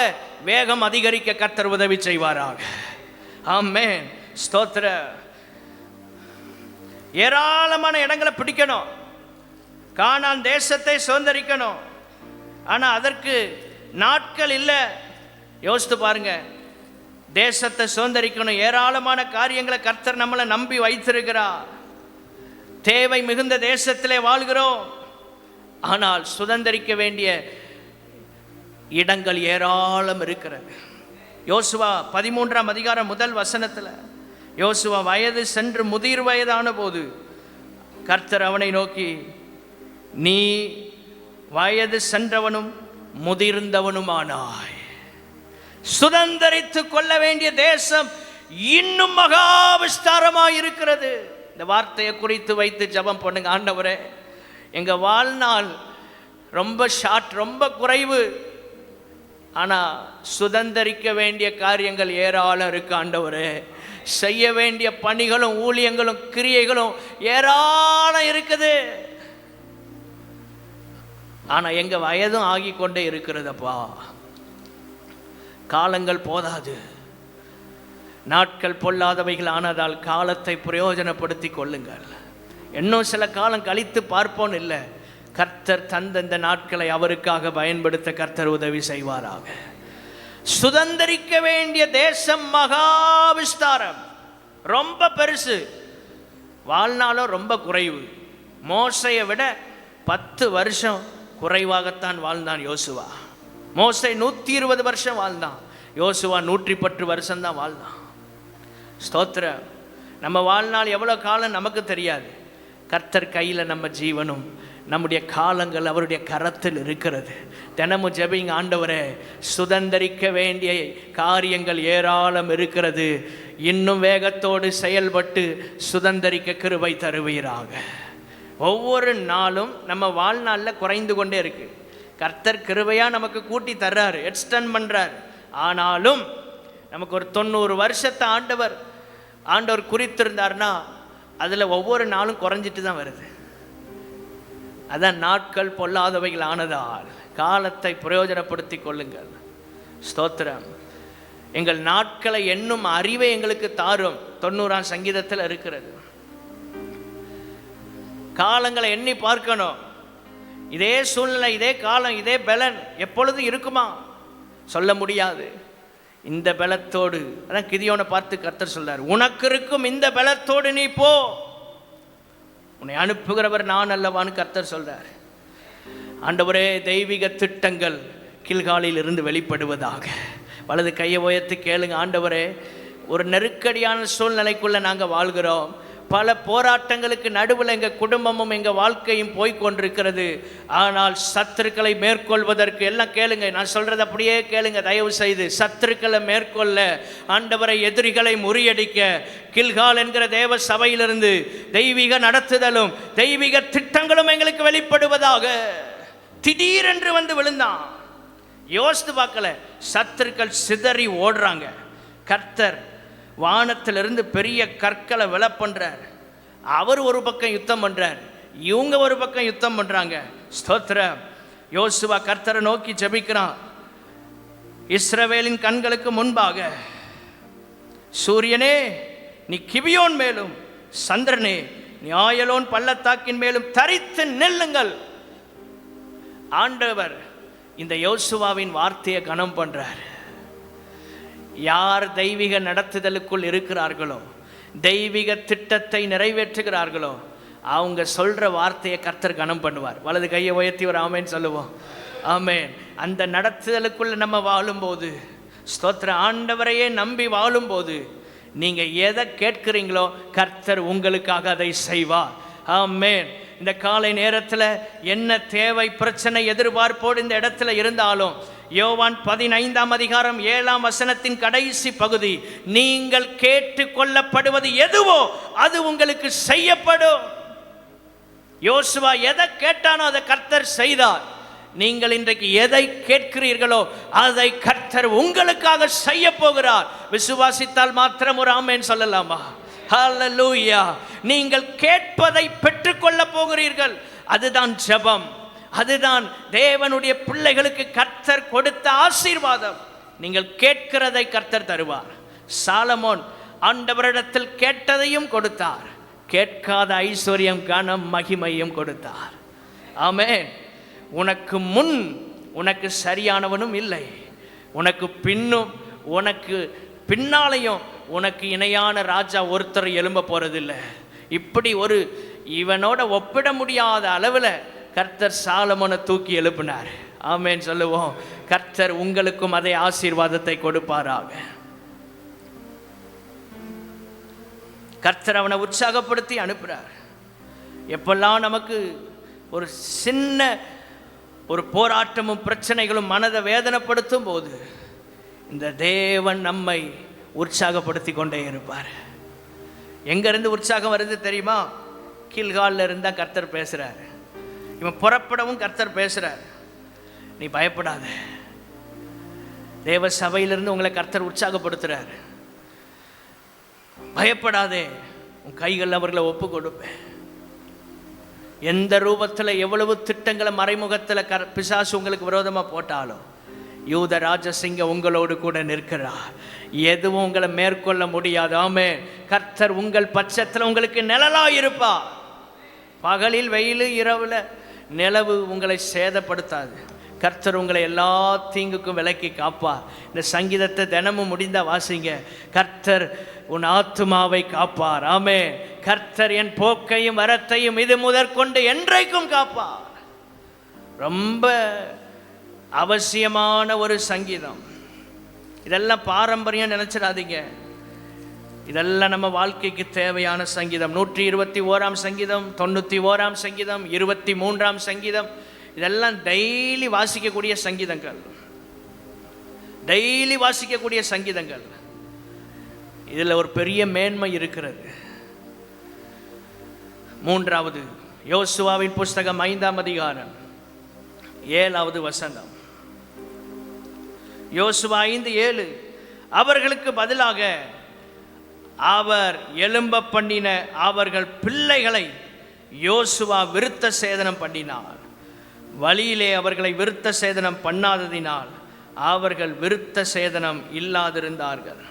வேகம் அதிகரிக்க கர்த்தர் உதவி செய்வாராக. ஆமென். ஸ்தோத்திர. ஏராளமான இடங்களை பிடிக்கணும், கானான் தேசத்தை சுதந்திரிக்கணும். ஆனா அதற்கு நாட்கள் இல்லை. யோசித்து பாருங்க. தேசத்தை சுதந்திரிக்கணும், ஏராளமான காரியங்களை கர்த்தர் நம்மளை நம்பி வைத்திருக்கிறார். தேவை மிகுந்த தேசத்திலே வாழ்கிறோம். ஆனால் சுதந்திரிக்க வேண்டிய இடங்கள் ஏராளம் இருக்கிறது. யோசுவா 13ஆம் அதிகாரம் 1 வசனத்தில், யோசுவா வயது சென்று முதிர் வயதான போது கர்த்தர் அவனை நோக்கி, நீ வயது சென்றவனும் முதிர்ந்தவனுமானாய். சுதந்திரித்து கொள்ள வேண்டிய தேசம் இன்னும் மகா விஸ்தாரமாய் இருக்கிறது. இந்த வார்த்தையை குறித்து வைத்து ஜெபம் பண்ணுங்க. ஆண்டவரே, எங்க வாழ்நாள் ரொம்ப ஷார்ட், ரொம்ப குறைவு. ஆனா சுதந்திரிக்க வேண்டிய காரியங்கள் ஏராளம் இருக்கு. ஆண்டவரே, செய்ய வேண்டிய பணிகளும் ஊழியங்களும் கிரியைகளும் ஏராளம் இருக்குது. ஆனா எங்க வயதும் ஆகி கொண்டே இருக்கிறதப்பா. காலங்கள் போதாது, நாட்கள் பொல்லாதவைகள் ஆனதால் காலத்தை பிரயோஜனப்படுத்தி கொள்ளுங்கள். இன்னும் சில காலம் கழித்து பார்ப்போம் இல்லை. கர்த்தர் தந்த இந்த நாட்களை அவருக்காக பயன்படுத்த கர்த்தர் உதவி செய்வாராக. சுதந்திரிக்க வேண்டிய தேசம் மகா விஸ்தாரம், ரொம்ப பெருசு. வாழ்நாளும் ரொம்ப குறைவு. மோசையை விட 10 வருஷம் குறைவாகத்தான் வாழ்ந்தான் யோசுவா. மோசை 120 வருஷம் வாழ்ந்தான், யோசுவா 110 வருஷம் தான் வாழ்ந்தான். ஸ்தோத்திரம். நம்ம வாழ்நாள் எவ்வளோ காலம் நமக்கு தெரியாது. கர்த்தர் கையில் நம்ம ஜீவனும் நம்முடைய காலங்கள் அவருடைய கரத்தில் இருக்கிறது. தினமும் ஜெபிங்க. ஆண்டவரே, சுதந்திரிக்க வேண்டிய காரியங்கள் ஏராளம் இருக்கிறது. இன்னும் வேகத்தோடு செயல்பட்டு சுதந்திரிக்க கிருபை தருவீராக. ஒவ்வொரு நாளும் நம்ம வாழ்நாளில் குறைந்து கொண்டே இருக்கு. கர்த்தர் கிருபையாக நமக்கு கூட்டி தர்றாரு, எக்ஸ்டெண்ட் பண்ணுறார். ஆனாலும் நமக்கு ஒரு 90 வருஷத்தை ஆண்டவர் குறித்திருந்தார்னா அதில் ஒவ்வொரு நாளும் குறைஞ்சிட்டு தான் வருது. அதான் நாட்கள் பொல்லாதவைகள் ஆனதால் காலத்தை பிரயோஜனப்படுத்தி கொள்ளுங்கள். ஸ்தோத்திரம். எங்கள் நாட்களை எண்ணும் அறிவை எங்களுக்கு தாரும். 90ஆம் சங்கீதத்தில் இருக்கிறது. காலங்களை எண்ணி பார்க்கணும். இதே சூழ்நிலை, இதே காலம், இதே பலன் எப்பொழுதும் இருக்குமா? சொல்ல முடியாது. இந்த பலத்தோடு அதான் கிதியோனை பார்த்து கர்த்தர் சொல்றார், உனக்கு இருக்கும் இந்த பலத்தோடு நீ போ, உன்னை அனுப்புகிறவர் நான் அல்லவான்னு கர்த்தர் சொல்றார். ஆண்டவரே, தெய்வீக திட்டங்கள் கில்காலில் இருந்து வெளிப்படுவதாக. வலது கையை உயர்த்தி கேளுங்க. ஆண்டவரே, ஒரு நெருக்கடியான சூழ்நிலைக்குள்ள நாங்கள் வாழ்கிறோம். பல போராட்டங்களுக்கு நடுவில் எங்கள் குடும்பமும் எங்கள் வாழ்க்கையும் போய்கொண்டிருக்கிறது. ஆனால் சத்துருக்களை மேற்கொள்வதற்கு எல்லாம் கேளுங்க, நான் சொல்றது அப்படியே கேளுங்க தயவு செய்து. சத்துருக்களை மேற்கொள்ள, ஆண்டவரை எதிரிகளை முறியடிக்க கில்கால் என்கிற தேவ சபையிலிருந்து தெய்வீக நடத்துதலும் தெய்வீக திட்டங்களும் எங்களுக்கு வெளிப்படுவதாக. திடீரென்று வந்து விழுந்தான். யோசித்து பார்க்கல. சத்துருக்கள் சிதறி ஓடுறாங்க. கர்த்தர் வானத்திலிருந்து பெரிய கற்களை விலை பண்றார். அவர் ஒரு பக்கம் யுத்தம் பண்றார், இவங்க ஒரு பக்கம் யுத்தம் பண்றாங்க. ஸ்தோத்திரம். யோசுவா கர்த்தரை நோக்கி ஜெபிக்கிறான். இஸ்ரவேலின் கண்களுக்கு முன்பாக, சூரியனே நீ கிபியோன் மேலும், சந்திரனே நீ ஆயலோன் பள்ளத்தாக்கின் மேலும் தரித்து நில்லுங்கள். ஆண்டவர் இந்த யோசுவாவின் வார்த்தையை கனம் பண்றார். யார் தெய்வீக நடத்துதலுக்குள் இருக்கிறார்களோ, தெய்வீக திட்டத்தை நிறைவேற்றுகிறார்களோ, அவங்க சொல்ற வார்த்தையை கர்த்தர் கனம் பண்ணுவார். வலது கையை உயர்த்தி ஒரு ஆமேன் சொல்லுவோம். ஆமேன். அந்த நடத்துதலுக்குள்ள நம்ம வாழும்போது, ஸ்தோத்திர, ஆண்டவரையே நம்பி வாழும்போது, நீங்க எதை கேட்கிறீங்களோ கர்த்தர் உங்களுக்காக அதை செய்வார். ஆமேன். இந்த காலை நேரத்தில் என்ன தேவை, பிரச்சனை, எதிர்பார்ப்போடு இந்த இடத்துல இருந்தாலும், யோவான் 15ஆம் அதிகாரம் 7ஆம் வசனத்தின் கடைசி பகுதி, நீங்கள் கேட்டு கொள்ளப்படுவது எதுவோ அது உங்களுக்கு செய்யப்படும். யோசுவா எதை கேட்டானோ அதை கர்த்தர் செய்தார். நீங்கள் இன்றைக்கு எதை கேட்கிறீர்களோ அதை கர்த்தர் உங்களுக்காக செய்ய போகிறார். விசுவாசித்தால் மாத்திரம் ஒரு ஆமென் சொல்லலாமா? ஹல்லேலூயா. நீங்கள் கேட்பதை பெற்றுக்கொள்ள போகிறீர்கள். அதுதான் ஜெபம். அதுதான் தேவனுடைய பிள்ளைகளுக்கு கர்த்தர் கொடுத்த ஆசீர்வாதம். நீங்கள் கேட்கிறதை கர்த்தர் தருவார். சாலமோன் ஆண்டவரிடத்தில் கேட்டதையும் கொடுத்தார், கேட்காத ஐஸ்வர்யம், கனம், மகிமையும் கொடுத்தார். ஆமென். உனக்கு முன் உனக்கு சரியானவனும் இல்லை, உனக்கு பின்னும் உனக்கு பின்னாலையும் உனக்கு இணையான ராஜா ஒருத்தர் எழும்ப போறதில்லை. இப்படி ஒரு இவனோட ஒப்பிட முடியாத அளவில் கர்த்தர் சாலமோனை தூக்கி எழுப்பினார். ஆமென் சொல்லுவோம். கர்த்தர் உங்களுக்கும் அதே ஆசீர்வாதத்தை கொடுப்பாராக. கர்த்தர் அவனை உற்சாகப்படுத்தி அனுப்புகிறார். எப்பெல்லாம் நமக்கு ஒரு சின்ன ஒரு போராட்டமும் பிரச்சனைகளும் மனதை வேதனைப்படுத்தும் போது இந்த தேவன் நம்மை உற்சாகப்படுத்தி கொண்டே இருப்பார். எங்கேருந்து உற்சாகம் வருது தெரியுமா? கீழ்காலில் இருந்தால் கர்த்தர் பேசுகிறார். இவன் புறப்படவும் கர்த்தர் பேசுகிறார். நீ பயப்படாத. தேவ சபையிலிருந்து உங்களை கர்த்தர் உற்சாகப்படுத்துகிறார். பயப்படாதே, உன் கைகளில் அவர்களை ஒப்பு கொடுப்பேன். எந்த ரூபத்தில் எவ்வளவு திட்டங்களை மறைமுகத்தில் பிசாசு உங்களுக்கு விரோதமாக போட்டாலும் யூத ராஜசிங்க உங்களோடு கூட நிற்கிறார். எதுவும் உங்களை மேற்கொள்ள முடியாது. ஆமென். கர்த்தர் உங்கள் பட்சத்தில் உங்களுக்கு நிழலாக இருப்பார். பகலில் வெயில், இரவுல நிலவு உங்களை சேதப்படுத்தாது. கர்த்தர் உங்களை எல்லா தீங்குக்கும் விலக்கி காப்பார். இந்த சங்கீதத்தை தினமும் முடிந்த வாசிங்க. கர்த்தர் உன் ஆத்துமாவை காப்பார். ஆமென். கர்த்தர் என் போக்கையும் வரத்தையும் இது முதற்கொண்டு என்றைக்கும் காப்பார். ரொம்ப அவசியமான ஒரு சங்கீதம். இதெல்லாம் பாரம்பரியம் நினைச்சிடாதீங்க. இதெல்லாம் நம்ம வாழ்க்கைக்கு தேவையான சங்கீதம். 121ஆம் சங்கீதம், 91ஆம் சங்கீதம், 23ஆம் சங்கீதம், இதெல்லாம் டெய்லி வாசிக்கக்கூடிய சங்கீதங்கள். டெய்லி வாசிக்கக்கூடிய சங்கீதங்கள். இதில் ஒரு பெரிய மேன்மை இருக்கிறது. 3வது யோசுவாவின் புஸ்தகம் 5ஆம் அதிகாரம் 7வது வசனம். யோசுவா 5:7, அவர்களுக்கு பதிலாக அவர் எழும்ப பண்ணின அவர்கள் பிள்ளைகளை யோசுவா விருத்த சேதனம் பண்ணினார். வழியிலே அவர்களை விருத்த சேதனம் பண்ணாததினால் அவர்கள் விருத்த சேதனம் இல்லாதிருந்தார்கள்.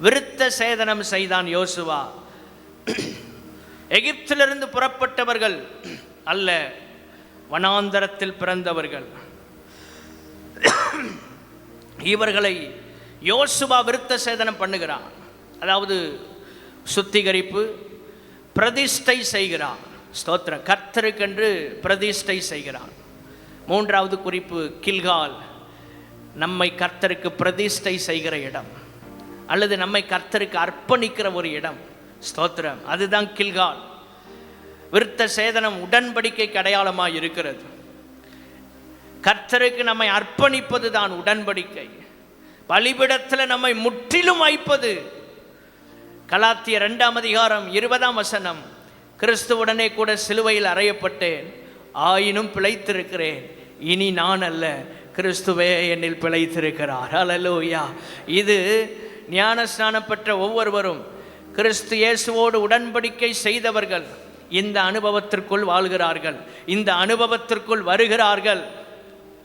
விருத்த சேதனம் செய்தான் யோசுவா. எகிப்திலிருந்து புறப்பட்டவர்கள் அல்ல, வனாந்தரத்தில் பிறந்தவர்கள். இவர்களை யோசுவா விருத்த சேதனம் பண்ணுகிறான். அதாவது சுத்திகரிப்பு, பிரதிஷ்டை செய்கிறான். ஸ்தோத்திரம். கர்த்தருக்கென்று பிரதிஷ்டை செய்கிறான். மூன்றாவது குறிப்பு கில்கால், நம்மை கர்த்தருக்கு பிரதிஷ்டை செய்கிற இடம் அல்லது நம்மை கர்த்தருக்கு அர்ப்பணிக்கிற ஒரு இடம். ஸ்தோத்திரம். அதுதான் கில்கால். விருத்த சேதனம் உடன்படிக்கைக்கு அடையாளமாக இருக்கிறது. கர்த்தருக்கு நம்மை அர்ப்பணிப்பது தான் உடன்படிக்கை. பலிபீடத்தில் நம்மை முற்றிலும் வைப்பது. கலாத்தியர் 2:20 கிறிஸ்துவுடனே கூட சிலுவையில் அறையப்பட்டேன், ஆயினும் பிழைத்திருக்கிறேன், இனி நான் அல்ல, கிறிஸ்துவே என்னில் பிழைத்திருக்கிறார். ஹல்லேலூயா. இது ஞானஸ்நானம் பெற்ற ஒவ்வொருவரும் கிறிஸ்து இயேசுவோடு உடன்படிக்கை செய்தவர்கள் இந்த அனுபவத்திற்குள் வாழ்கிறார்கள், இந்த அனுபவத்திற்குள் வருகிறார்கள்.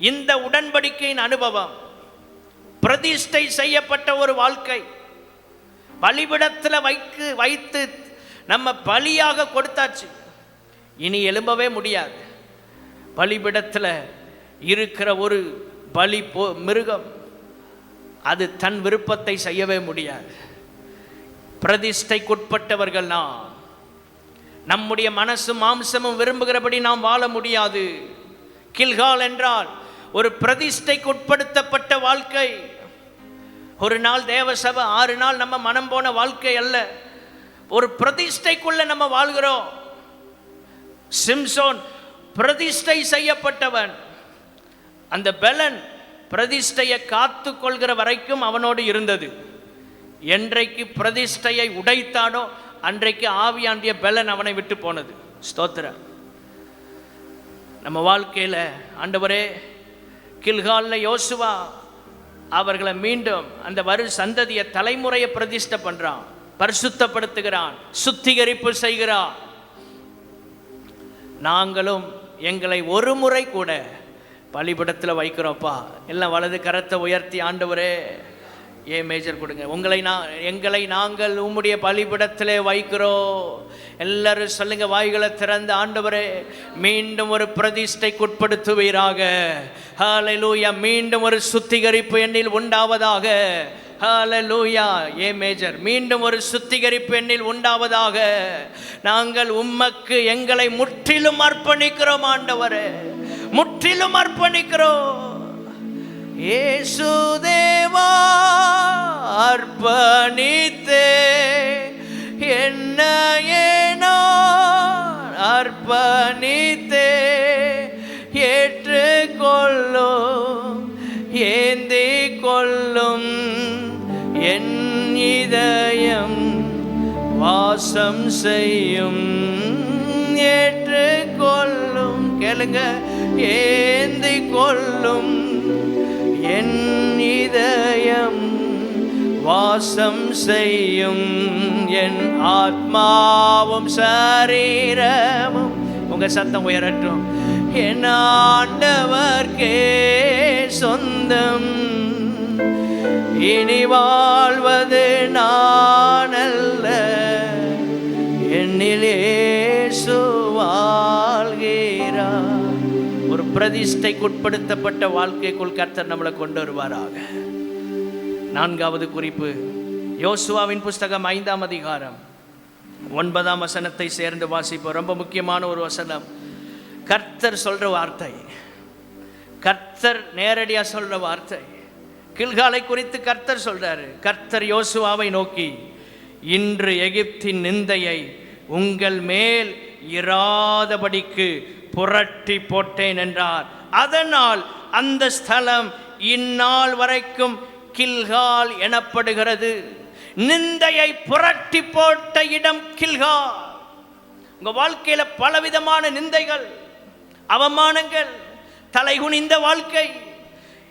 இந்த உடன்படிக்கையின் அனுபவம் பிரதிஷ்டை செய்யப்பட்ட ஒரு வாழ்க்கை. பலிபீடத்தில் வைத்து நம்ம பலியாக கொடுத்தாச்சு, இனி எழும்பவே முடியாது. பலிபீடத்தில் இருக்கிற ஒரு பலி மிருகம் அது தன் விருப்பத்தை செய்யவே முடியாது. பிரதிஷ்டைக்குட்பட்டவர்கள் நாம். நம்முடைய மனசும் மாம்சமும் விரும்புகிறபடி நாம் வாழ முடியாது. கில்கால் என்றால் ஒரு பிரதிஷ்டைக்கு உட்படுத்தப்பட்ட வாழ்க்கை. ஒரு நாள் தேவசபை, 6 நாள் நம்ம மனம் போன வாழ்க்கை அல்ல. ஒரு பிரதிஷ்டைக்குள்ள நம்ம வாழ்கிறோம். சிம்சோன் பிரதிஷ்டை செய்யப்பட்டவன். அந்த பெலன் பிரதிஷ்டையை காத்து கொள்கிற வரைக்கும் அவனோடு இருந்தது. என்றைக்கு பிரதிஷ்டையை உடைத்தானோ அன்றைக்கு ஆவியாண்டிய பெலன் அவனை விட்டு போனது. ஸ்தோத்திரம். நம்ம வாழ்க்கையில் ஆண்டவரே, கில்காலில் யோசுவா அவர்களை மீண்டும் அந்த சந்ததியை தலைமுறையை பிரதிஷ்டை பண்ணுறான், பரிசுத்தப்படுத்துகிறான், சுத்திகரிப்பு செய்கிறான். நாங்களும் எங்களை ஒரு முறை கூட பலிபீடத்தில் வைக்கிறோம்ப்பா. எல்லாம் வலது கரத்தை உயர்த்தி, ஆண்டவரே மேஜர் கொடுங்க, எங்களை நாங்கள் உம்முடைய பலிபீடத்திலே வைக்கிறோம். எல்லாரும் சொல்லுங்க, வாய்களை திறந்து, ஆண்டவரே மீண்டும் ஒரு பிரதிஷ்டைக்கு உட்படுத்துவீராக. ஹல்லேலூயா. மீண்டும் ஒரு சுத்திகரிப்பு எண்ணில் உண்டாவதாக. ஹல்லேலூயா. மேஜர் மீண்டும் ஒரு சுத்திகரிப்பு எண்ணில் உண்டாவதாக. நாங்கள் உம்மக்கு எங்களை முற்றிலும் அர்ப்பணிக்கிறோம் ஆண்டவரே, முற்றிலும் அர்ப்பணிக்கிறோம். இயேசு தேவா அர்ப்பணித்தே என்னையே நான் அர்ப்பணித்தே, ஏற்றுக்கொள்ளும் ஏந்தி கொள்ளும் என் இதயம் வாசம் செய்யும். ஏற்றுக்கொள்ளும், கேளுங்க, ஏந்தி கொள்ளும் என் இதயம் வாசம் செய்யும். என் ஆத்மாவும் சரீரமும், உங்க சத்தம் உயரட்டும், என் ஆண்டவர்க்கே சொந்தம். இனி வாழ்வது நான் அல்ல, என்னிலே இயேசு வாழ்கிறார். ஒரு பிரதிஷ்டைக்கு உட்படுத்தப்பட்ட வாழ்க்கைக்குள் கர்த்தர் நம்மளை கொண்டு வருவாராக. 4வது குறிப்பு, யோசுவாவின் புஸ்தகம் 5:9 சேர்ந்து வாசிப்போம். ரொம்ப முக்கியமான ஒரு வசனம். கர்த்தர் சொல்ற வார்த்தை, கர்த்தர் நேரடியாக சொல்ற வார்த்தை. கில்காலை குறித்து கர்த்தர் சொல்றாரு. கர்த்தர் யோசுவாவை நோக்கி, இன்று எகிப்தின் நிந்தையை உங்கள் மேல் இராதபடிக்கு புரட்டி போட்டேன் என்றார். அதனால் அந்த ஸ்தலம் இந்நாள் வரைக்கும் கில்கால் எனப்படுகிறது. நிந்தையை புரட்டி போட்ட இடம் கில்கால். உங்க வாழ்க்கையில பலவிதமான நிந்தைகள், அவமானங்கள், தலைகுனிந்த வாழ்க்கை,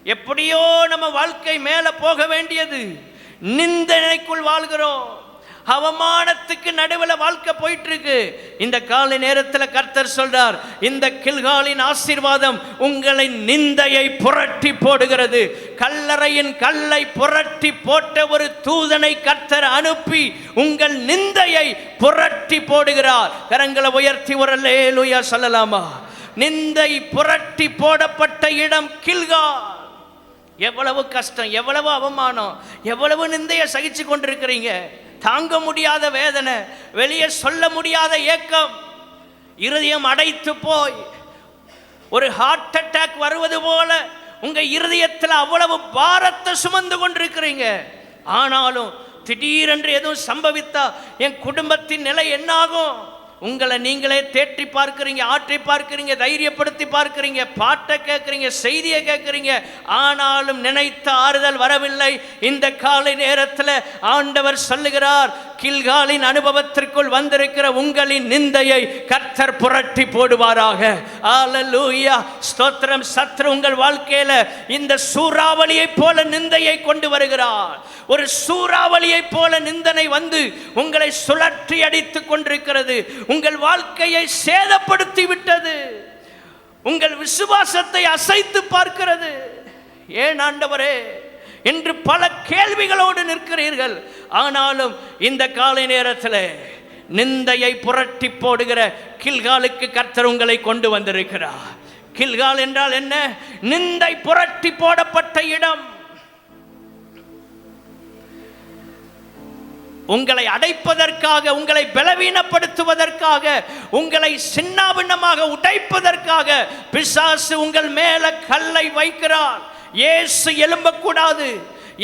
எப்படியோ நம்ம வாழ்க்கை மேல போக வேண்டியது, நிந்தனைக்குள் வாழ்கிறோம். அவமானத்துக்கு நடுவில் வாழ்க்கை போயிட்டு இருக்கு. இந்த காலை நேரத்தில் கர்த்தர் சொல்றார், இந்த கில்காலின் ஆசீர்வாதம் உங்களை நிந்தையை புரட்டி போடுகிறது. கல்லறையின் கல்லை புரட்டி போட்ட ஒரு தூதனை கர்த்தர் அனுப்பி உங்கள் நிந்தையை புரட்டி போடுகிறார். கரங்களை உயர்த்தி ஒரு அல்லேலூயா சொல்லலாமா? நிந்தை புரட்டி போடப்பட்ட இடம் கில்கால். எவ்வளவு கஷ்டம், எவ்வளவு அவமானம், எவ்வளவு நிந்தையை சகிச்சு கொண்டிருக்கிறீங்க. தாங்க முடியாத வேதனை, வெளியே சொல்ல முடியாத ஏக்கம், இருதயம் அடைத்து போய் ஒரு ஹார்ட் அட்டாக் வருவது போல உங்க இருதயத்தில் அவ்வளவு பாரத்தை சுமந்து கொண்டிருக்கிறீங்க. ஆனாலும் திடீரென்று எதுவும் சம்பவித்தா என் குடும்பத்தின் நிலை என்னாகும்? உங்களை நீங்களே தேற்றி பார்க்கிறீங்க, ஆற்றி பார்க்கிறீங்க, தைரியப்படுத்தி பார்க்கிறீங்க, பாட்டை கேட்குறீங்க, செய்தியை கேட்குறீங்க. ஆனாலும் நினைத்த ஆறுதல் வரவில்லை. இந்த காலை நேரத்தில் ஆண்டவர் சொல்லுகிறார், கில்காலின் அனுபவத்திற்குள் வந்திருக்கிற உங்களின் நிந்தையை கர்த்தர் புரட்டி போடுவாராக. அல்லேலூயா, ஸ்தோத்திரம். சத்ரு உங்கள் வாழ்க்கையில இந்த சூறாவளியை போல நிந்தையை கொண்டு வருகிறார். ஒரு சூறாவளியை போல நிந்தனை வந்து உங்களை சுழற்றி அடித்துக் கொண்டிருக்கிறது. உங்கள் வாழ்க்கையை சேதப்படுத்தி விட்டது. உங்கள் விசுவாசத்தை அசைத்து பார்க்கிறது. ஏன் ஆண்டவரே என்று பல கேள்விகளோடு நிற்கிறீர்கள். ஆனாலும் இந்த காலை நேரத்தில் நிந்தையை புரட்டி போடுகிற கில்காலுக்கு கர்த்தர் உங்களை கொண்டு வந்திருக்கிறார். கில்கால் என்றால் என்ன? நிந்தை புரட்டி போடப்பட்ட இடம். உங்களை அடைப்பதற்காக, உங்களை பலவீனப்படுத்துவதற்காக, உங்களை சின்னாபின்னமாக உடைப்பதற்காக பிசாசு உங்கள் மேல கல்லை வைக்கிறார். இயேசு எழும்பக்கூடாது,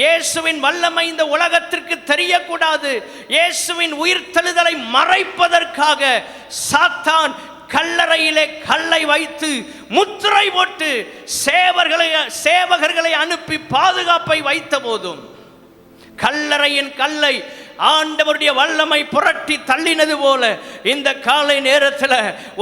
இயேசுவின் வல்லமை இந்த உலகத்திற்கு தெரியக்கூடாது, இயேசுவின் உயிர்த்தெழுதலை மறைப்பதற்காக சாத்தான் கல்லறையிலே கல்லை வைத்து முத்திரை போட்டு சேவகர்களை அனுப்பி பாதுகாப்பை வைத்த போதும் கல்லறையின் கல்லை ஆண்டவருடைய வல்லமை புரட்டி தள்ளினது போல இந்த காலை நேரத்தில்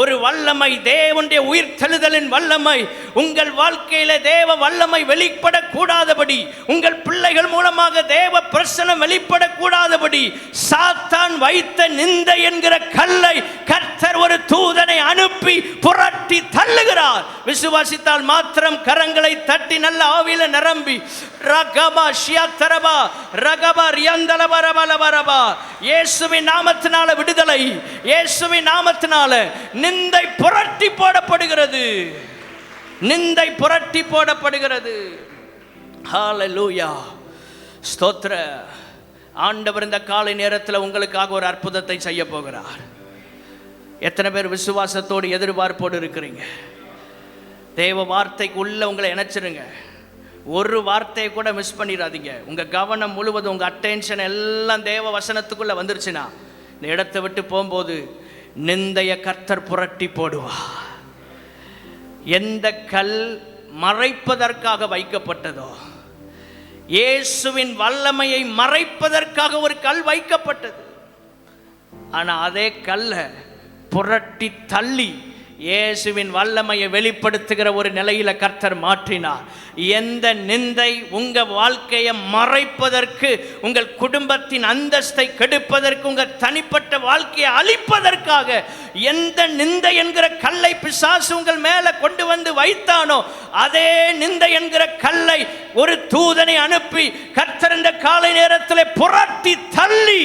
ஒரு வல்லமை, தேவனுடைய உயிர்த்தெழுதலின் வல்லமை உங்கள் வாழ்க்கையில தேவ வல்லமை வெளிப்படக்கூடாதபடி, உங்கள் பிள்ளைகள் மூலமாக தேவ பிரசனம் வெளிப்படக்கூடாதபடி சாத்தான் வைத்த நிந்தை என்கிற கல்லை கர்த்தர் ஒரு தூதனை அனுப்பி புரட்டி தள்ளுகிறார். விசுவாசித்தால் மாத்திரம் கரங்களை தட்டி நல்ல ஆவியில நிரம்பி ரகபா ஷியத்தரபா ரகபா ரியந்தலபரபல இயேசுவின் நாமத்தினால விடுதலை, இயேசுவின் நாமத்தினால நிந்தை புரட்டி போடப்படுகிறது. நிந்தை புரட்டி போடப்படுகிறது. ஹல்லேலூயா, ஸ்தோத்திர. ஆண்டவர் இந்த காலை நேரத்தில் உங்களுக்காக ஒரு அற்புதத்தை செய்ய போகிறார். எத்தனை பேர் விசுவாசத்தோடு எதிர்பார்ப்போடு இருக்கிறீங்க? தேவ வார்த்தைக்கு உள்ள உங்களை இணைச்சிருங்க. ஒரு வார்த்தையை கூட மிஸ் பண்ணிடாதீங்க. உங்கள் கவனம் முழுவதும், உங்கள் அட்டென்ஷன் எல்லாம் தேவ வசனத்துக்குள்ளே வந்துருச்சுன்னா இந்த இடத்தை விட்டு போகும்போது நிந்தைய கர்த்தர் புரட்டி போடுவா. எந்த கல் மறைப்பதற்காக வைக்கப்பட்டதோ, இயேசுவின் வல்லமையை மறைப்பதற்காக ஒரு கல் வைக்கப்பட்டது. ஆனால் அதே கல்லை புரட்டி தள்ளி இயேசுவின் வல்லமையை வெளிப்படுத்துகிற ஒரு நிலையில கர்த்தர் மாற்றினார். எந்த நிந்தை உங்க வாழ்க்கையை மறைப்பதற்கு, உங்கள் குடும்பத்தின் அந்தஸ்தை கெடுப்பதற்கு, உங்கள் தனிப்பட்ட வாழ்க்கையை அழிப்பதற்காக எந்த நிந்தை என்கிற கல்லை பிசாசு உங்கள் மேல கொண்டு வந்து வைத்தானோ, அதே நிந்தை என்கிற கல்லை ஒரு தூதனை அனுப்பி கர்த்தர் இந்த காலை நேரத்தில் புரட்டி தள்ளி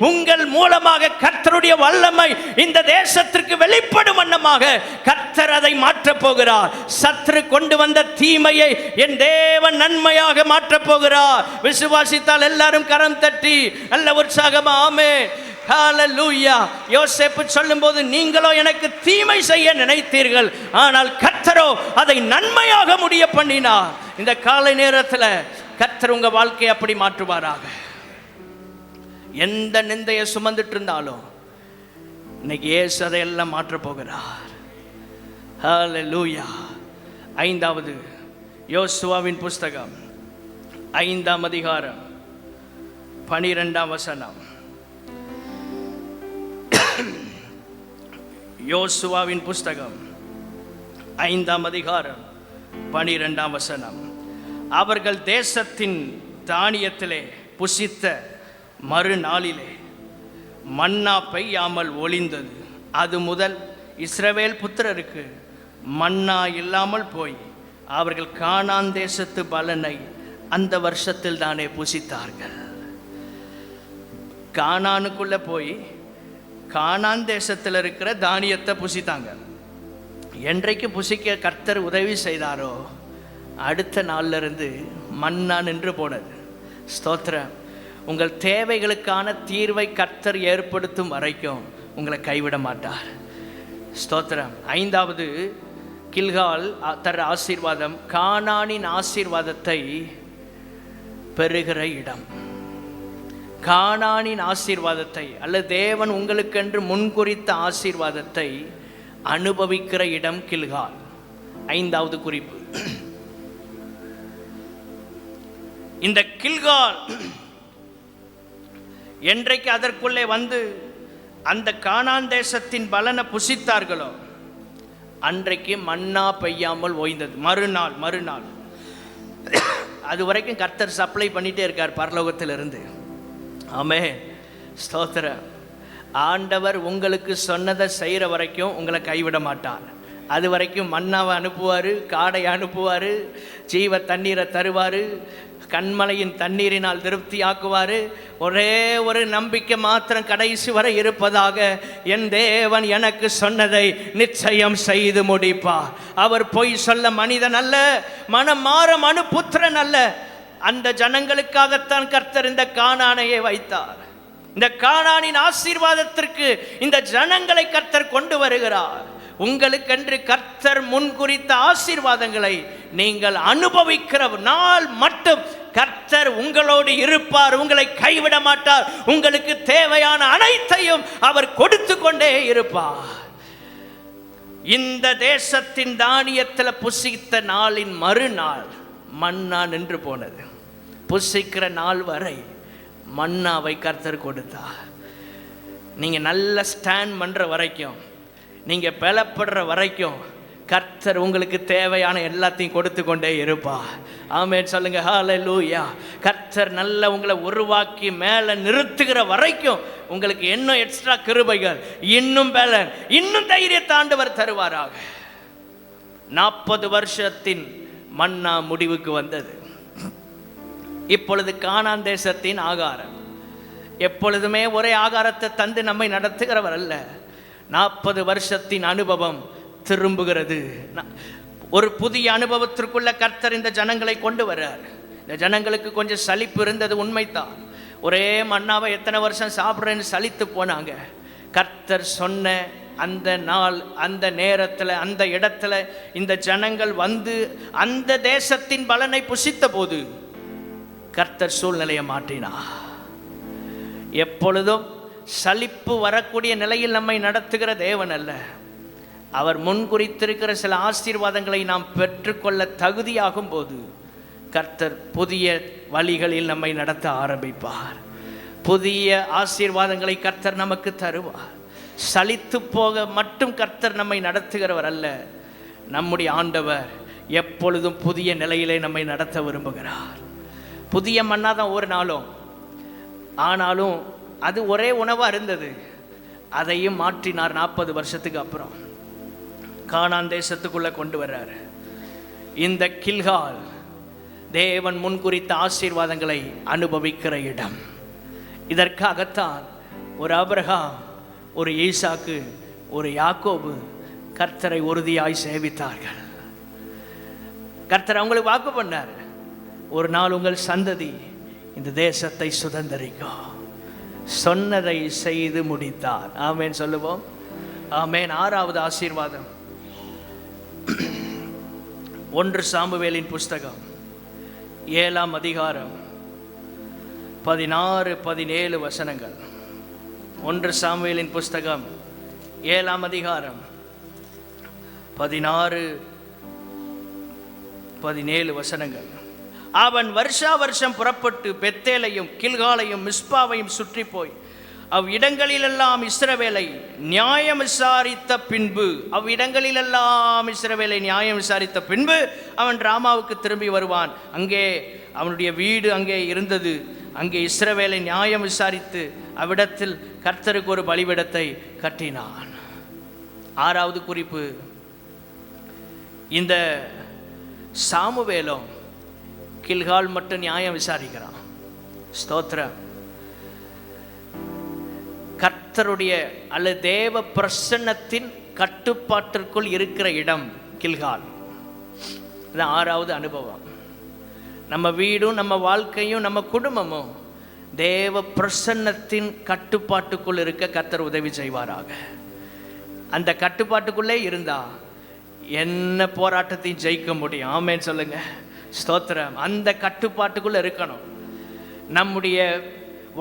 உங்கள் மூலமாக கர்த்தருடைய வல்லமை இந்த தேசத்திற்கு வெளிப்படும் வண்ணமாக கர்த்தர் அதை மாற்றப் போகிறார். சத்ரு கொண்டு வந்த தீமையை என் தேவன் நன்மையாக மாற்றப் போகிறார். விசுவாசித்தால் எல்லாரும் கரம் தட்டி நல்ல உற்சாகமா ஆமென். ஹல்லேலூயா. யோசேப்பு சொல்லும்போது, நீங்களோ எனக்கு தீமை செய்ய நினைத்தீர்கள், ஆனால் கர்த்தரோ அதை நன்மையாக முடிய பண்ணினார். இந்த காலை நேரத்தில் கர்த்தர் உங்க வாழ்க்கையை அப்படி மாற்றுவாராக. எந்த நிந்தையை சுமந்துட்டு இருந்தாலும் இன்னைக்கு இயேசு அதையெல்லாம் மாற்றப் போகிறார். ஹல்லேலூயா. 5வது யோசுவாவின் புஸ்தகம் 5ஆம் அதிகாரம் 12ஆம் வசனம். யோசுவாவின் புஸ்தகம் 5ஆம் அதிகாரம் 12ஆம் வசனம். அவர்கள் தேசத்தின் தானியத்திலே புசித்த மறுநாளிலே மன்னா பெய்யாமல் ஒளிந்தது. அது முதல் இஸ்ரவேல் புத்திரருக்கு மன்னா இல்லாமல் போய் அவர்கள் கானான் தேசத்து பலனை அந்த வருஷத்தில் தானே புசித்தார்கள். கானானுக்குள்ள போய் கானான் தேசத்தில் இருக்கிற தானியத்தை புசித்தாங்க. என்றைக்கு புசிக்க கர்த்தர் உதவி செய்தாரோ அடுத்த நாள்ல இருந்து மன்னா நின்று போனது. ஸ்தோத்திரம். உங்கள் தேவைகளுக்கான தீர்வை கர்த்தர் ஏற்படுத்தும் வரைக்கும் உங்களை கைவிட மாட்டார். ஸ்தோத்திரம். 5வது கில்கால் தர ஆசீர்வாதம், கானானின் ஆசீர்வாதத்தை பெறுகிற இடம். கானானின் ஆசீர்வாதத்தை அல்லது தேவன் உங்களுக்கென்று முன்குறித்த ஆசீர்வாதத்தை அனுபவிக்கிற இடம் கில்கால். 5வது குறிப்பு. இந்த கில்கால் என்றைக்கு அதற்குள்ளே வந்து அந்த கானான் தேசத்தின் பலனை புசித்தார்களோ அன்றைக்கு மன்னா பெய்யாமல் ஓய்ந்தது. மறுநாள் அது வரைக்கும் கர்த்தர் சப்ளை பண்ணிட்டே இருக்கார் பரலோகத்திலிருந்து. ஆமென். ஸ்தோத்திரம். ஆண்டவர் உங்களுக்கு சொன்னதை செய்கிற வரைக்கும் உங்களை கைவிட மாட்டார். அது வரைக்கும் மன்னாவை அனுப்புவார், காடை அனுப்புவார், ஜீவ தண்ணீரை தருவார், கண்மலையின் தண்ணீரினால் திருப்தி ஆக்குவார். ஒரே ஒரு நம்பிக்கை மாத்திரம் கடைசி வரை இருப்பதாக, என் தேவன் எனக்கு சொன்னதை நிச்சயம் செய்து முடிப்பார். அவர் பொய் சொல்ல மனிதன் அல்ல, மனம் மாற மனுபுத்திரன் அல்ல. அந்த ஜனங்களுக்காகத்தான் கர்த்தர் இந்த கானானையே வைத்தார். இந்த கானானின் ஆசீர்வாதத்திற்கு இந்த ஜனங்களை கர்த்தர் கொண்டு வருகிறார். உங்களுக்கென்று கர்த்தர் முன்குறித்த ஆசீர்வாதங்களை நீங்கள் அனுபவிக்கிற நாள் மட்டும் கர்த்தர் உங்களோடு இருப்பார், உங்களை கைவிட மாட்டார். உங்களுக்கு தேவையான அனைத்தையும் அவர் கொடுத்து கொண்டே இருப்பார். இந்த தேசத்தின் தானியத்தில் புசித்த நாளின் மறுநாள் மன்னா நின்று போனது. புசிக்கிற நாள் வரை மன்னாவை கர்த்தர் கொடுத்தார். நீங்கள் நல்ல ஸ்டாண்ட் பண்ணுற வரைக்கும், நீங்கள் பலப்படுற வரைக்கும் கர்த்தர் உங்களுக்கு தேவையான எல்லாத்தையும் கொடுத்து கொண்டே இருப்பார். ஆமென் சொல்லுங்க. ஹல்லேலூயா. கர்த்தர் நல்ல உங்களை உருவாக்கி மேலே நிறுத்துகிற வரைக்கும் உங்களுக்கு இன்னும் எக்ஸ்ட்ரா கிருபைகள், இன்னும் பலன், இன்னும் தைரியத்தை ஆண்டவர் தருவாராக. 40 வருஷத்தின் மன்னா முடிவுக்கு வந்தது. இப்பொழுது கானான் தேசத்தின் ஆகாரம். எப்பொழுதுமே ஒரே ஆகாரத்தை தந்து நம்மை நடத்துகிறவர் அல்ல. 40 வருஷத்தின் அனுபவம் திரும்புகிறது. ஒரு புதிய அனுபவத்திற்குள்ள கர்த்தர் இந்த ஜனங்களை கொண்டு வர்றார். இந்த ஜனங்களுக்கு கொஞ்சம் சலிப்பு இருந்தது, உண்மைத்தான். ஒரே மன்னாவை எத்தனை வருஷம் சாப்பிட்றேன்னு சலித்து போனாங்க. கர்த்தர் சொன்ன அந்த நாள், அந்த நேரத்தில், அந்த இடத்துல இந்த ஜனங்கள் வந்து அந்த தேசத்தின் பலனை புசித்த போது கர்த்தர் சூழ்நிலையை மாற்றினார். எப்பொழுதும் சலிப்பு வரக்கூடிய நிலையில் நம்மை நடத்துகிற தேவன் அல்ல. அவர் முன்குறித்திருக்கிற சில ஆசீர்வாதங்களை நாம் பெற்றுக்கொள்ள தகுதியாகும் போது கர்த்தர் புதிய வழிகளில் நம்மை நடத்த ஆரம்பிப்பார். புதிய ஆசீர்வாதங்களை கர்த்தர் நமக்கு தருவார். சலித்து போக மட்டும் கர்த்தர் நம்மை நடத்துகிறவர் அல்ல. நம்முடைய ஆண்டவர் எப்பொழுதும் புதிய நிலையிலே நம்மை நடத்த விரும்புகிறார். புதிய மன்னா தான் ஒரு நாளும், ஆனாலும் அது ஒரே உணவாக இருந்தது. அதையும் மாற்றினார். 40 வருஷத்துக்கு அப்புறம் கானான் தேசத்துக்குள்ளே கொண்டு வர்றார். இந்த கில்கால் தேவன் முன்குறித்த ஆசீர்வாதங்களை அனுபவிக்கிற இடம். இதற்காகத்தான் ஒரு ஆபிரகாம், ஒரு ஈசாக்கு, ஒரு யாக்கோபு கர்த்தரை உறுதியாய் சேவித்தார்கள். கர்த்தர் அவங்களுக்கு வாக்கு பண்ணார், ஒரு நாள் உங்கள் சந்ததி இந்த தேசத்தை சுதந்தரிக்கும். சொன்னதை செய்து முடித்தார். ஆமேன் சொல்லுவோம். ஆமேன். 6வது ஆசீர்வாதம் 1 சாமுவேலின் புஸ்தகம் 7ஆம் அதிகாரம் 16-17 வசனங்கள். 1 சாமுவேலின் புஸ்தகம் 7ஆம் அதிகாரம் 16-17 வசனங்கள். அவன் வருஷா வருஷம் புறப்பட்டு பெத்தேலையும் கில்காலையும் மிஸ்பாவையும் சுற்றி போய் அவ்விடங்களிலெல்லாம் இஸ்ரவேலை நியாயம் விசாரித்த பின்பு அவன் ராமாவுக்கு திரும்பி வருவான். அங்கே அவனுடைய வீடு அங்கே இருந்தது. அங்கே இஸ்ரவேலை நியாயம் விசாரித்து அவ்விடத்தில் கர்த்தருக்கு ஒரு பலிபீடத்தை கட்டினான். 6வது குறிப்பு, இந்த சாமுவேலும் கில்கால் மட்டும் நியாயம் விசாரிக்கிறான். ஸ்தோத்திரம். கர்த்தருடைய அல்லது தேவ பிரசன்னத்தின் கட்டுப்பாட்டிற்குள் இருக்கிற இடம் கில்கால். இது 6வது அனுபவம். நம்ம வீடும் நம்ம வாழ்க்கையும் நம்ம குடும்பமும் தேவ பிரசன்னத்தின் கட்டுப்பாட்டுக்குள் இருக்க கர்த்தர் உதவி செய்வாராக. அந்த கட்டுப்பாட்டுக்குள்ளே இருந்தா என்ன போராட்டத்தையும் ஜெயிக்க முடியும். ஆமென் சொல்லுங்க. ஸ்தோத்திரம். அந்த கட்டுப்பாட்டுக்குள்ள இருக்கணும். நம்முடைய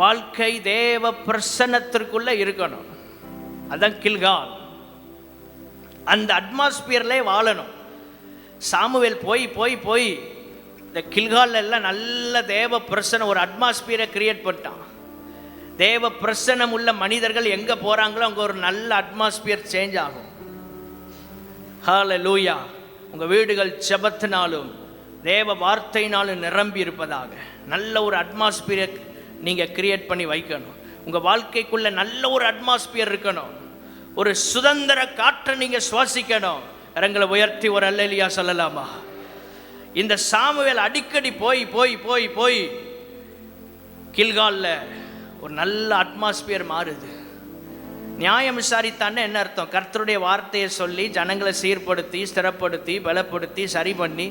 வாழ்க்கை தேவ பிரசன்னத்திற்குள்ள இருக்கணும். அதான் கில்கால். அந்த அட்மாஸ்பியர்லே வாழணும். சாமுவேல் போய் போய் போய் இந்த கில்கால் எல்லாம் நல்ல தேவ பிரசன்னம் ஒரு அட்மாஸ்பியரை கிரியேட் பண்ணிட்டான். தேவ பிரசன்னம் உள்ள மனிதர்கள் எங்கே போகிறாங்களோ அங்கே ஒரு நல்ல அட்மாஸ்பியர் சேஞ்ச் ஆகும். ஹல்லேலூயா. உங்கள் வீடுகள் ஜெபத்தினாலும் தேவ வார்த்தையினாலும் நிரம்பி இருப்பதாக நல்ல ஒரு அட்மாஸ்பியரை நீங்கள் கிரியேட் பண்ணி வைக்கணும். உங்கள் வாழ்க்கைக்குள்ளே நல்ல ஒரு அட்மாஸ்பியர் இருக்கணும். ஒரு சுதந்திர காற்றை நீங்கள் சுவாசிக்கணும். கரங்களை உயர்த்தி ஒரு அல்லேலூயா சொல்லலாமா? இந்த சாமுவேல் அடிக்கடி போய் போய் போய் போய் கில்காலில் ஒரு நல்ல அட்மாஸ்பியர் மாறுது. நியாயம் விசாரித்தான்னு என்ன அர்த்தம்? கர்த்தருடைய வார்த்தையை சொல்லி ஜனங்களை சீர்படுத்தி ஸ்திரப்படுத்தி பலப்படுத்தி சரி பண்ணி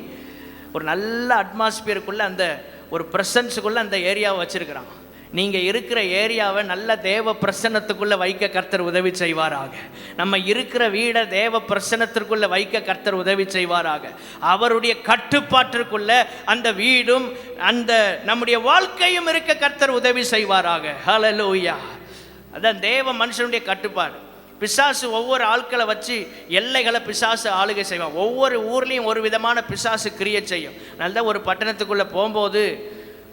ஒரு நல்ல அட்மாஸ்பியருக்குள்ளே அந்த ஒரு ப்ரெசன்ஸுக்குள்ளே அந்த ஏரியாவை வச்சுருக்கிறான். நீங்கள் இருக்கிற ஏரியாவை நல்ல தேவ பிரசன்னத்துக்குள்ளே வைக்க கர்த்தர் உதவி செய்வாராக. நம்ம இருக்கிற வீடை தேவ பிரசன்னத்திற்குள்ளே வைக்க கர்த்தர் உதவி செய்வாராக. அவருடைய கட்டுப்பாட்டிற்குள்ளே அந்த வீடும் அந்த நம்முடைய வாழ்க்கையும் இருக்க கர்த்தர் உதவி செய்வாராக. ஹல்லேலூயா. அதான் தேவ மனுஷனுடைய கட்டுப்பாடு. பிசாசு ஒவ்வொரு ஆட்களை வச்சு எல்லைகளை பிசாசு ஆளுகை செய்வான். ஒவ்வொரு ஊர்லேயும் ஒரு விதமான பிசாசு கிரியேட் செய்யும். நல்ல ஒரு பட்டணத்துக்குள்ளே போகும்போது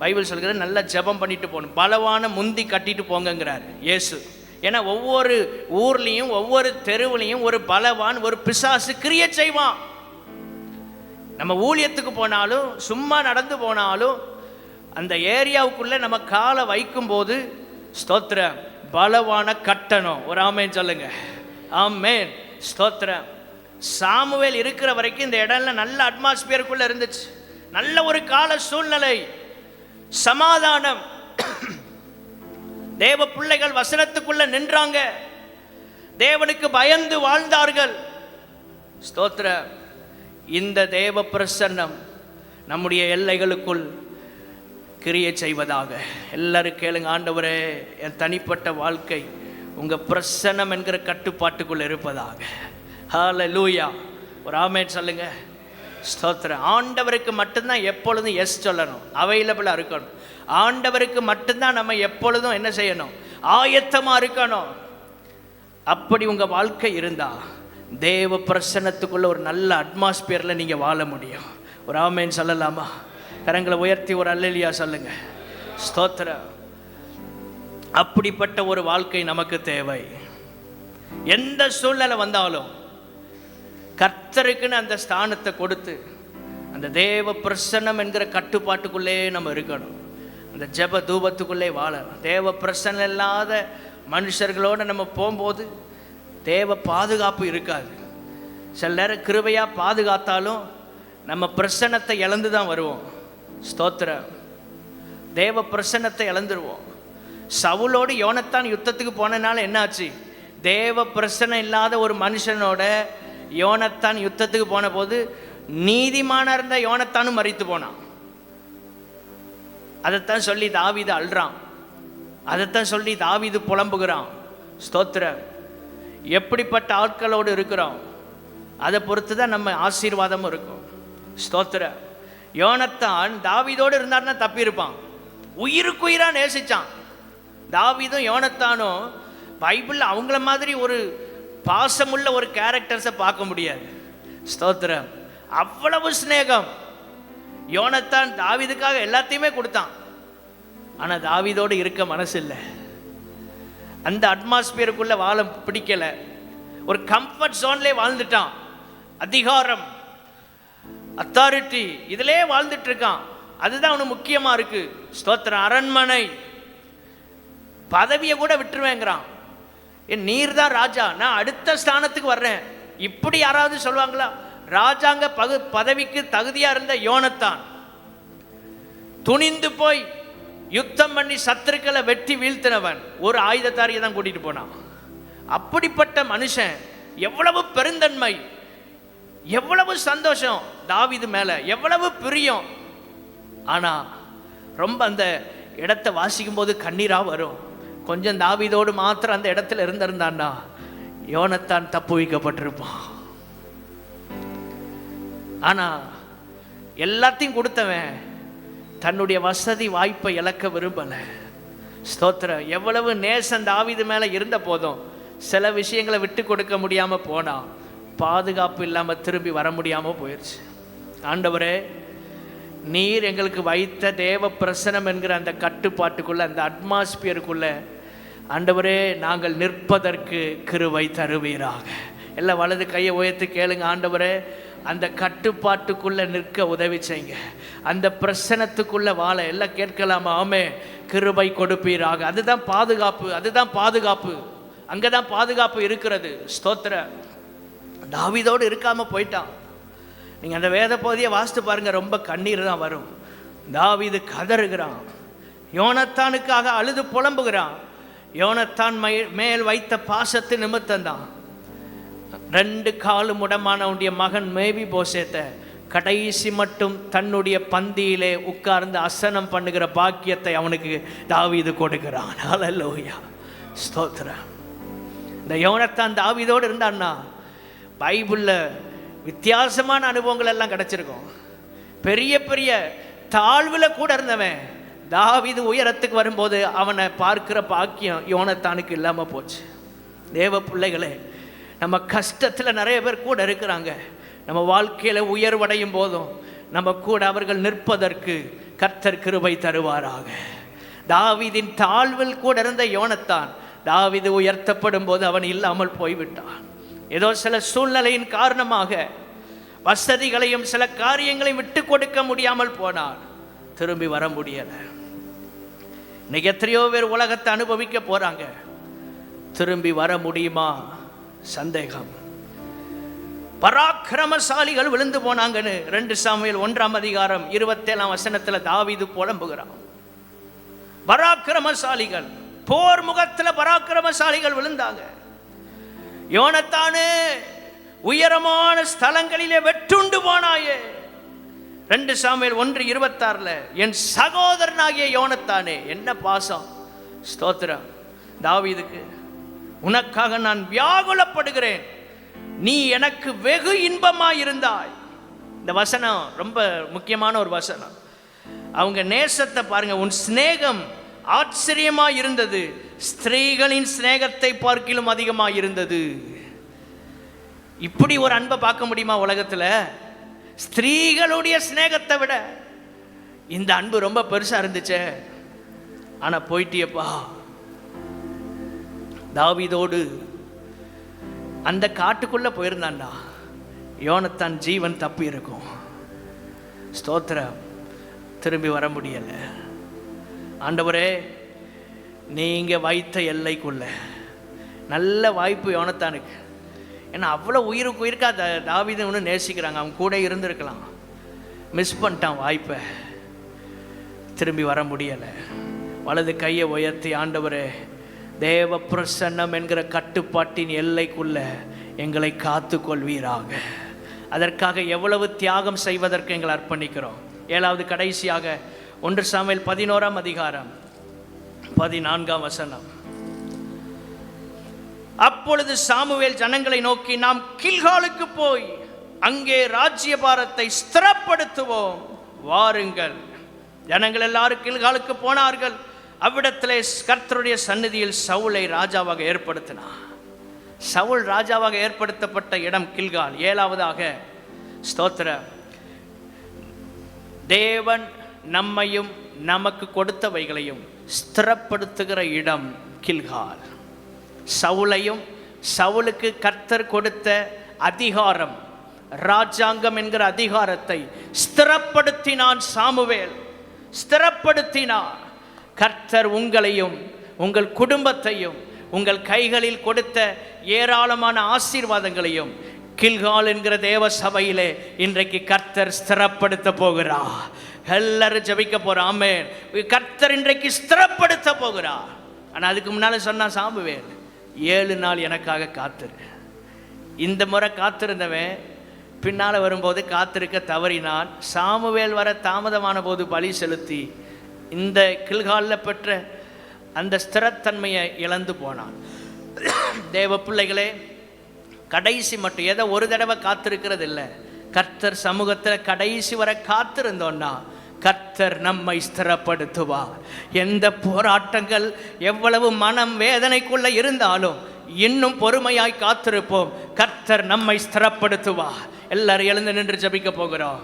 பைபிள் சொல்கிறது நல்லா ஜெபம் பண்ணிட்டு போகணும். பலவான முந்தி கட்டிட்டு போங்கிறார் இயேசு. ஏன்னா ஒவ்வொரு ஊர்லேயும் ஒவ்வொரு தெருவுலையும் ஒரு பலவான் ஒரு பிசாசு கிரியேட் செய்வான். நம்ம ஊழியத்துக்கு போனாலும் சும்மா நடந்து போனாலும் அந்த ஏரியாவுக்குள்ளே நம்ம காலை வைக்கும்போது ஸ்தோத்திரம் பலவான கட்டணும். ஒரு ஆமேன் சொல்லுங்க. ஆமேன். ஸ்தோத்திரம். சாமுவேல் இருக்கிற வரைக்கும் இந்த இடம்ல நல்ல அட்மாஸ்பியருக்குள்ள இருந்துச்சு. நல்ல ஒரு கால சூழ்நிலை, சமாதானம். தேவ பிள்ளைகள் வசனத்துக்குள்ள நின்றாங்க. தேவனுக்கு பயந்து வாழ்ந்தார்கள். ஸ்தோத்திரம். இந்த தேவ பிரசன்னம் நம்முடைய எல்லைகளுக்குள் கிரியை செய்வதாக. எல்லாரும் கேளுங்க. ஆண்டவரே, என் தனிப்பட்ட வாழ்க்கை உங்கள் பிரசன்னம் என்கிற கட்டுப்பாட்டுக்குள் இருப்பதாக. ஹல்லேலூயா. ஒரு ஆமென் சொல்லுங்க. ஸ்தோத்திரம். ஆண்டவருக்கு மட்டும்தான் எப்பொழுதும் எஸ் சொல்லணும், அவைலபிளாக இருக்கணும். ஆண்டவருக்கு மட்டும்தான் நம்ம எப்பொழுதும் என்ன செய்யணும், ஆயத்தமாக இருக்கணும். அப்படி உங்கள் வாழ்க்கை இருந்தால் தேவ பிரசன்னத்துக்குள்ள ஒரு நல்ல அட்மாஸ்பியரில் நீங்கள் வாழ முடியும். ஒரு ஆமென் சொல்லலாமா? கரங்களை உயர்த்தி ஒரு அல்லேலூயா சொல்லுங்க. ஸ்தோத்திரம். அப்படிப்பட்ட ஒரு வாழ்க்கை நமக்கு தேவை. எந்த சூழ்நிலை வந்தாலும் கர்த்தருக்குன்னு அந்த ஸ்தானத்தை கொடுத்து அந்த தேவ பிரசன்னம் என்கிற கட்டுப்பாட்டுக்குள்ளே நம்ம இருக்கணும். அந்த ஜெப தூபத்துக்குள்ளே வாழணும். தேவ பிரசன்னம் இல்லாத மனுஷர்களோடு நம்ம போகும்போது தேவ பாதுகாப்பு இருக்காது. சில நேரம் கிருபையாக பாதுகாத்தாலும் நம்ம பிரசன்னத்தை இழந்து தான் வருவோம். ஸ்தோத்திரம். தேவ பிரசன்னத்தை இழந்துருவோம். சவுலோடு யோனத்தான் யுத்தத்துக்கு போனனால என்னாச்சு? தேவ பிரசன்னம் இல்லாத ஒரு மனுஷனோட யோனத்தான் யுத்தத்துக்கு போன போது நீதிமான இருந்த யோனத்தானும் மரித்து போனான். அதைத்தான் சொல்லி தாவீது அழுறான். அதைத்தான் சொல்லி தாவீது புலம்புகிறான். ஸ்தோத்திரம். எப்படிப்பட்ட ஆட்களோடு இருக்கிறோம் அதை பொறுத்து தான் நம்ம ஆசீர்வாதமும் இருக்கும். ஸ்தோத்திரம். யோனத்தான் தாவீதோடு இருந்தார்னா தப்பியிருப்பான். உயிருக்குயிராக நேசித்தான். தாவீதும் யோனத்தானும் பைபிளில் அவங்கள மாதிரி ஒரு பாசமுள்ள ஒரு கேரக்டர்ஸை பார்க்க முடியாது. ஸ்தோத்திரம். அவ்வளவு ஸ்நேகம். யோனத்தான் தாவீதுக்காக எல்லாத்தையுமே கொடுத்தான். ஆனால் தாவீதோடு இருக்க மனசு இல்லை. அந்த அட்மாஸ்பியருக்குள்ளே வாழ பிடிக்கலை. ஒரு கம்ஃபர்ட் ஜோன்லேயே வாழ்ந்துட்டான். அதிகாரம், அத்தாரிட்டி இதிலே வாழ்ந்துட்டு இருக்கான். அதுதான் அவனுக்கு முக்கியமா இருக்கு. ஸ்தோத்திரம். அரண்மனை பதவியை கூட விட்டுருவேங்கிறான். நீர் தான் ராஜா, நான் அடுத்த ஸ்தானத்துக்கு வர்றேன். இப்படி யாராவது சொல்லுவாங்களா? ராஜாங்க பதவிக்கு தகுதியா இருந்த யோனத்தான் துணிந்து போய் யுத்தம் பண்ணி சத்துருக்களை வெட்டி வீழ்த்தினவன் ஒரு ஆயுதத்தாரியை தான் கூட்டிட்டு போனான். அப்படிப்பட்ட மனுஷன் எவ்வளவு பெருந்தன்மை, எவ்வளவு சந்தோஷம் தாவீது மேல, எவ்வளவு பிரியம். ஆனா ரொம்ப அந்த இடத்தை வாசிக்கும் போது கண்ணீரா வரும். கொஞ்சம் தாவீதோடு மாத்திரம் அந்த இடத்துல இருந்திருந்தான்னா யோனத்தான் தப்பு வைக்கப்பட்டிருப்பான். ஆனா எல்லாத்தையும் கொடுத்தவன் தன்னுடைய வசதி வாய்ப்பை இழக்க விரும்பல. ஸ்தோத்திரம். எவ்வளவு நேசம் தாவீது மேல இருந்த போதும் சில விஷயங்களை விட்டு கொடுக்க முடியாம போனா, பாதுகாப்பு இல்லாம திரும்பி வர முடியாம போயிடுச்சு. ஆண்டவரே, நீர் எங்களுக்கு வைத்த தேவ பிரசனம் என்கிற அந்த கட்டுப்பாட்டுக்குள்ள, அந்த அட்மாஸ்பியருக்குள்ள ஆண்டவரே நாங்கள் நிற்பதற்கு கிருபை தருவீராக. எல்லாம் வலது கையை உயர்த்தி கேளுங்க. ஆண்டவரே, அந்த கட்டுப்பாட்டுக்குள்ள நிற்க உதவி செய்யுங்க. அந்த பிரசனத்துக்குள்ள வாழ எல்லாம் கேட்கலாமா? ஆமே. கிருபை கொடுப்பீராக. அதுதான் பாதுகாப்பு, அதுதான் பாதுகாப்பு. அங்கதான் பாதுகாப்பு இருக்கிறது. ஸ்தோத்திர. தாவீதோடு இருக்காம போயிட்டான். நீங்க அந்த வேத பகுதியை வாசித்து பாருங்க, ரொம்ப கண்ணீர் தான் வரும். தாவீது கதறுகிறான், யோனத்தானுக்காக அழுது புலம்புகிறான். யோனத்தான் மேல் வைத்த பாசத்து நிமித்தம்தான் 2 காலு முடமானவனுடைய மகன் மேவிபோசேத்தை கடைசி மட்டும் தன்னுடைய பந்தியிலே உட்கார்ந்து அசனம் பண்ணுகிற பாக்கியத்தை அவனுக்கு தாவீது கொடுக்கிறான். ஹல்லேலூயா. ஸ்தோத்திரம். இந்த யோனத்தான் தாவீதோடு இருந்தான்னா பைபிள்ல வித்தியாசமான அனுபவங்கள் எல்லாம் கிடைச்சிருக்கும். பெரிய பெரிய தாழ்வில் கூட இருந்தவன் தாவீது உயரத்துக்கு வரும்போது அவனை பார்க்கிற பாக்கியம் யோனத்தானுக்கு இல்லாமல் போச்சு. தேவ பிள்ளைகளே, நம்ம கஷ்டத்தில் நிறைய பேர் கூட இருக்கிறாங்க. நம்ம வாழ்க்கையில் உயர்வடையும் போதும் நம்ம கூட அவர்கள் நிற்பதற்கு கர்த்தர் கிருபை தருவாராக. தாவீதின் தாழ்வில் கூட இருந்த யோனத்தான் தாவீது உயர்த்தப்படும் போது அவன் இல்லாமல் போய்விட்டான். ஏதோ சில சூழ்நிலையின் காரணமாக வசதிகளையும் சில காரியங்களையும் விட்டு கொடுக்க முடியாமல் போனான். திரும்பி வர முடியல. இன்னைக்கு எத்தனையோ பேர் உலகத்தை அனுபவிக்க போறாங்க. திரும்பி வர முடியுமா? சந்தேகம். பராக்கிரமசாலிகள் விழுந்து போனாங்கன்னு 2 சாமுவேல் 1:27 தாவீது புலம்புகிறான். பராக்கிரமசாலிகள், போர் முகத்துல பராக்கிரமசாலிகள் விழுந்தாங்க. யோனத்தானே, உயரமான ஸ்தலங்களிலே வெட்டுண்டு போனாயே. 2 சாமுவேல் 1:26 என் சகோதரனாகிய யோனத்தானே, என்ன பாசம். ஸ்தோத்திரம் தாவீதுக்கு. உனக்காக நான் வியாகுலப்படுகிறேன், நீ எனக்கு வெகு இன்பமாயிருந்தாய். இந்த வசனம் ரொம்ப முக்கியமான ஒரு வசனம். அவங்க நேசத்தை பாருங்க. உன் சிநேகம் ஆச்சரியமாய் இருந்தது, ஸ்திரீகளின் சிநேகத்தை பார்க்கிலும் அதிகமாக இருந்தது. இப்படி ஒரு அன்பை பார்க்க முடியுமா உலகத்துல? ஸ்திரீகளுடைய சிநேகத்தை விட இந்த அன்பு ரொம்ப பெருசா இருந்துச்சே. ஆனா போயிட்டியப்பா. தாவீதோடு அந்த காட்டுக்குள்ள போயிருந்தான்டா, யோனத்தான் ஜீவன் தப்பி இருக்கும். ஸ்தோத்திரம். திரும்பி வர முடியல. ஆண்டவரே, நீங்க வைத்த எல்லைக்குள்ள நல்ல வாய்ப்பு யோனத்தானுக்கு. ஏன்னா அவ்வளோ உயிருக்கு உயிருக்கா தாவீதை ஒன்று நேசிக்கிறாங்க. அவன் கூட இருந்திருக்கலாம். மிஸ் பண்ணிட்டான் வாய்ப்பை. திரும்பி வர முடியலை. வலது கையை உயர்த்தி, ஆண்டவரே, தேவ பிரசன்னம் என்கிற கட்டுப்பாட்டின் எல்லைக்குள்ள எங்களை காத்து கொள்வீராக. அதற்காக எவ்வளவு தியாகம் செய்வதற்கு எங்களை அர்ப்பணிக்கிறோம். 7வது கடைசியாக 1 சாமுவேல் 11:14. அப்பொழுது சாமுவேல் ஜனங்களை நோக்கி, நாம் கில்காலுக்கு போய் அங்கே ராஜ்யபாரத்தை ஸ்திரப்படுத்துவோம், வாருங்கள். ஜனங்கள் எல்லாரும் கில்காலுக்கு போனார்கள். அவ்விடத்திலே கர்த்தருடைய சந்நிதியில் சவுலை ராஜாவாக ஏற்படுத்தினார். சவுல் ராஜாவாக ஏற்படுத்தப்பட்ட இடம் கில்கால். 7வதாக ஸ்தோத்திர, தேவன் நம்மையும் நமக்கு கொடுத்தவைகளையும் ஸ்திரப்படுத்துகிற இடம் கில்கால். சவுலையும் சவுலுக்கு கர்த்தர் கொடுத்த அதிகாரம், ராஜாங்கம் என்கிற அதிகாரத்தை ஸ்திரப்படுத்தினான் சாமுவேல். ஸ்திரப்படுத்தினார். கர்த்தர் உங்களையும் உங்கள் குடும்பத்தையும் உங்கள் கைகளில் கொடுத்த ஏராளமான ஆசீர்வாதங்களையும் கில்கால் என்கிற தேவ சபையிலே இன்றைக்கு கர்த்தர் ஸ்திரப்படுத்த போகிறார். எல்லாரும் ஜெபிக்க போறோம். ஆமென். கர்த்தர் இன்றைக்கு ஸ்திரப்படுத்த போகிறார். ஆனால் அதுக்கு முன்னால சொன்னா, சாமுவேல் 7 நாள் எனக்காக காத்திரு. இந்த முறை காத்திருந்தவன் பின்னால் வரும்போது காத்திருக்க தவறினான். சாமுவேல் வர தாமதமான போது பலி செலுத்தி இந்த கில்காலில் பெற்ற அந்த ஸ்திரத்தன்மையை இழந்து போனான். தேவ பிள்ளைகளே, கடைசி மட்டும் ஏதோ ஒரு தடவை காத்திருக்கிறது இல்லை. கர்த்தர் சமூகத்தில் கடைசி வரை காத்திருந்தோன்னா கர்த்தர் நம்மை ஸ்திரப்படுத்துவார். எந்த போராட்டங்கள் எவ்வளவு மனம் வேதனைக்குள்ள இருந்தாலும் இன்னும் பொறுமையாய் காத்திருப்போம். கர்த்தர் நம்மை ஸ்திரப்படுத்துவார். எல்லாரும் எழுந்து நின்று ஜெபிக்க போகிறோம்.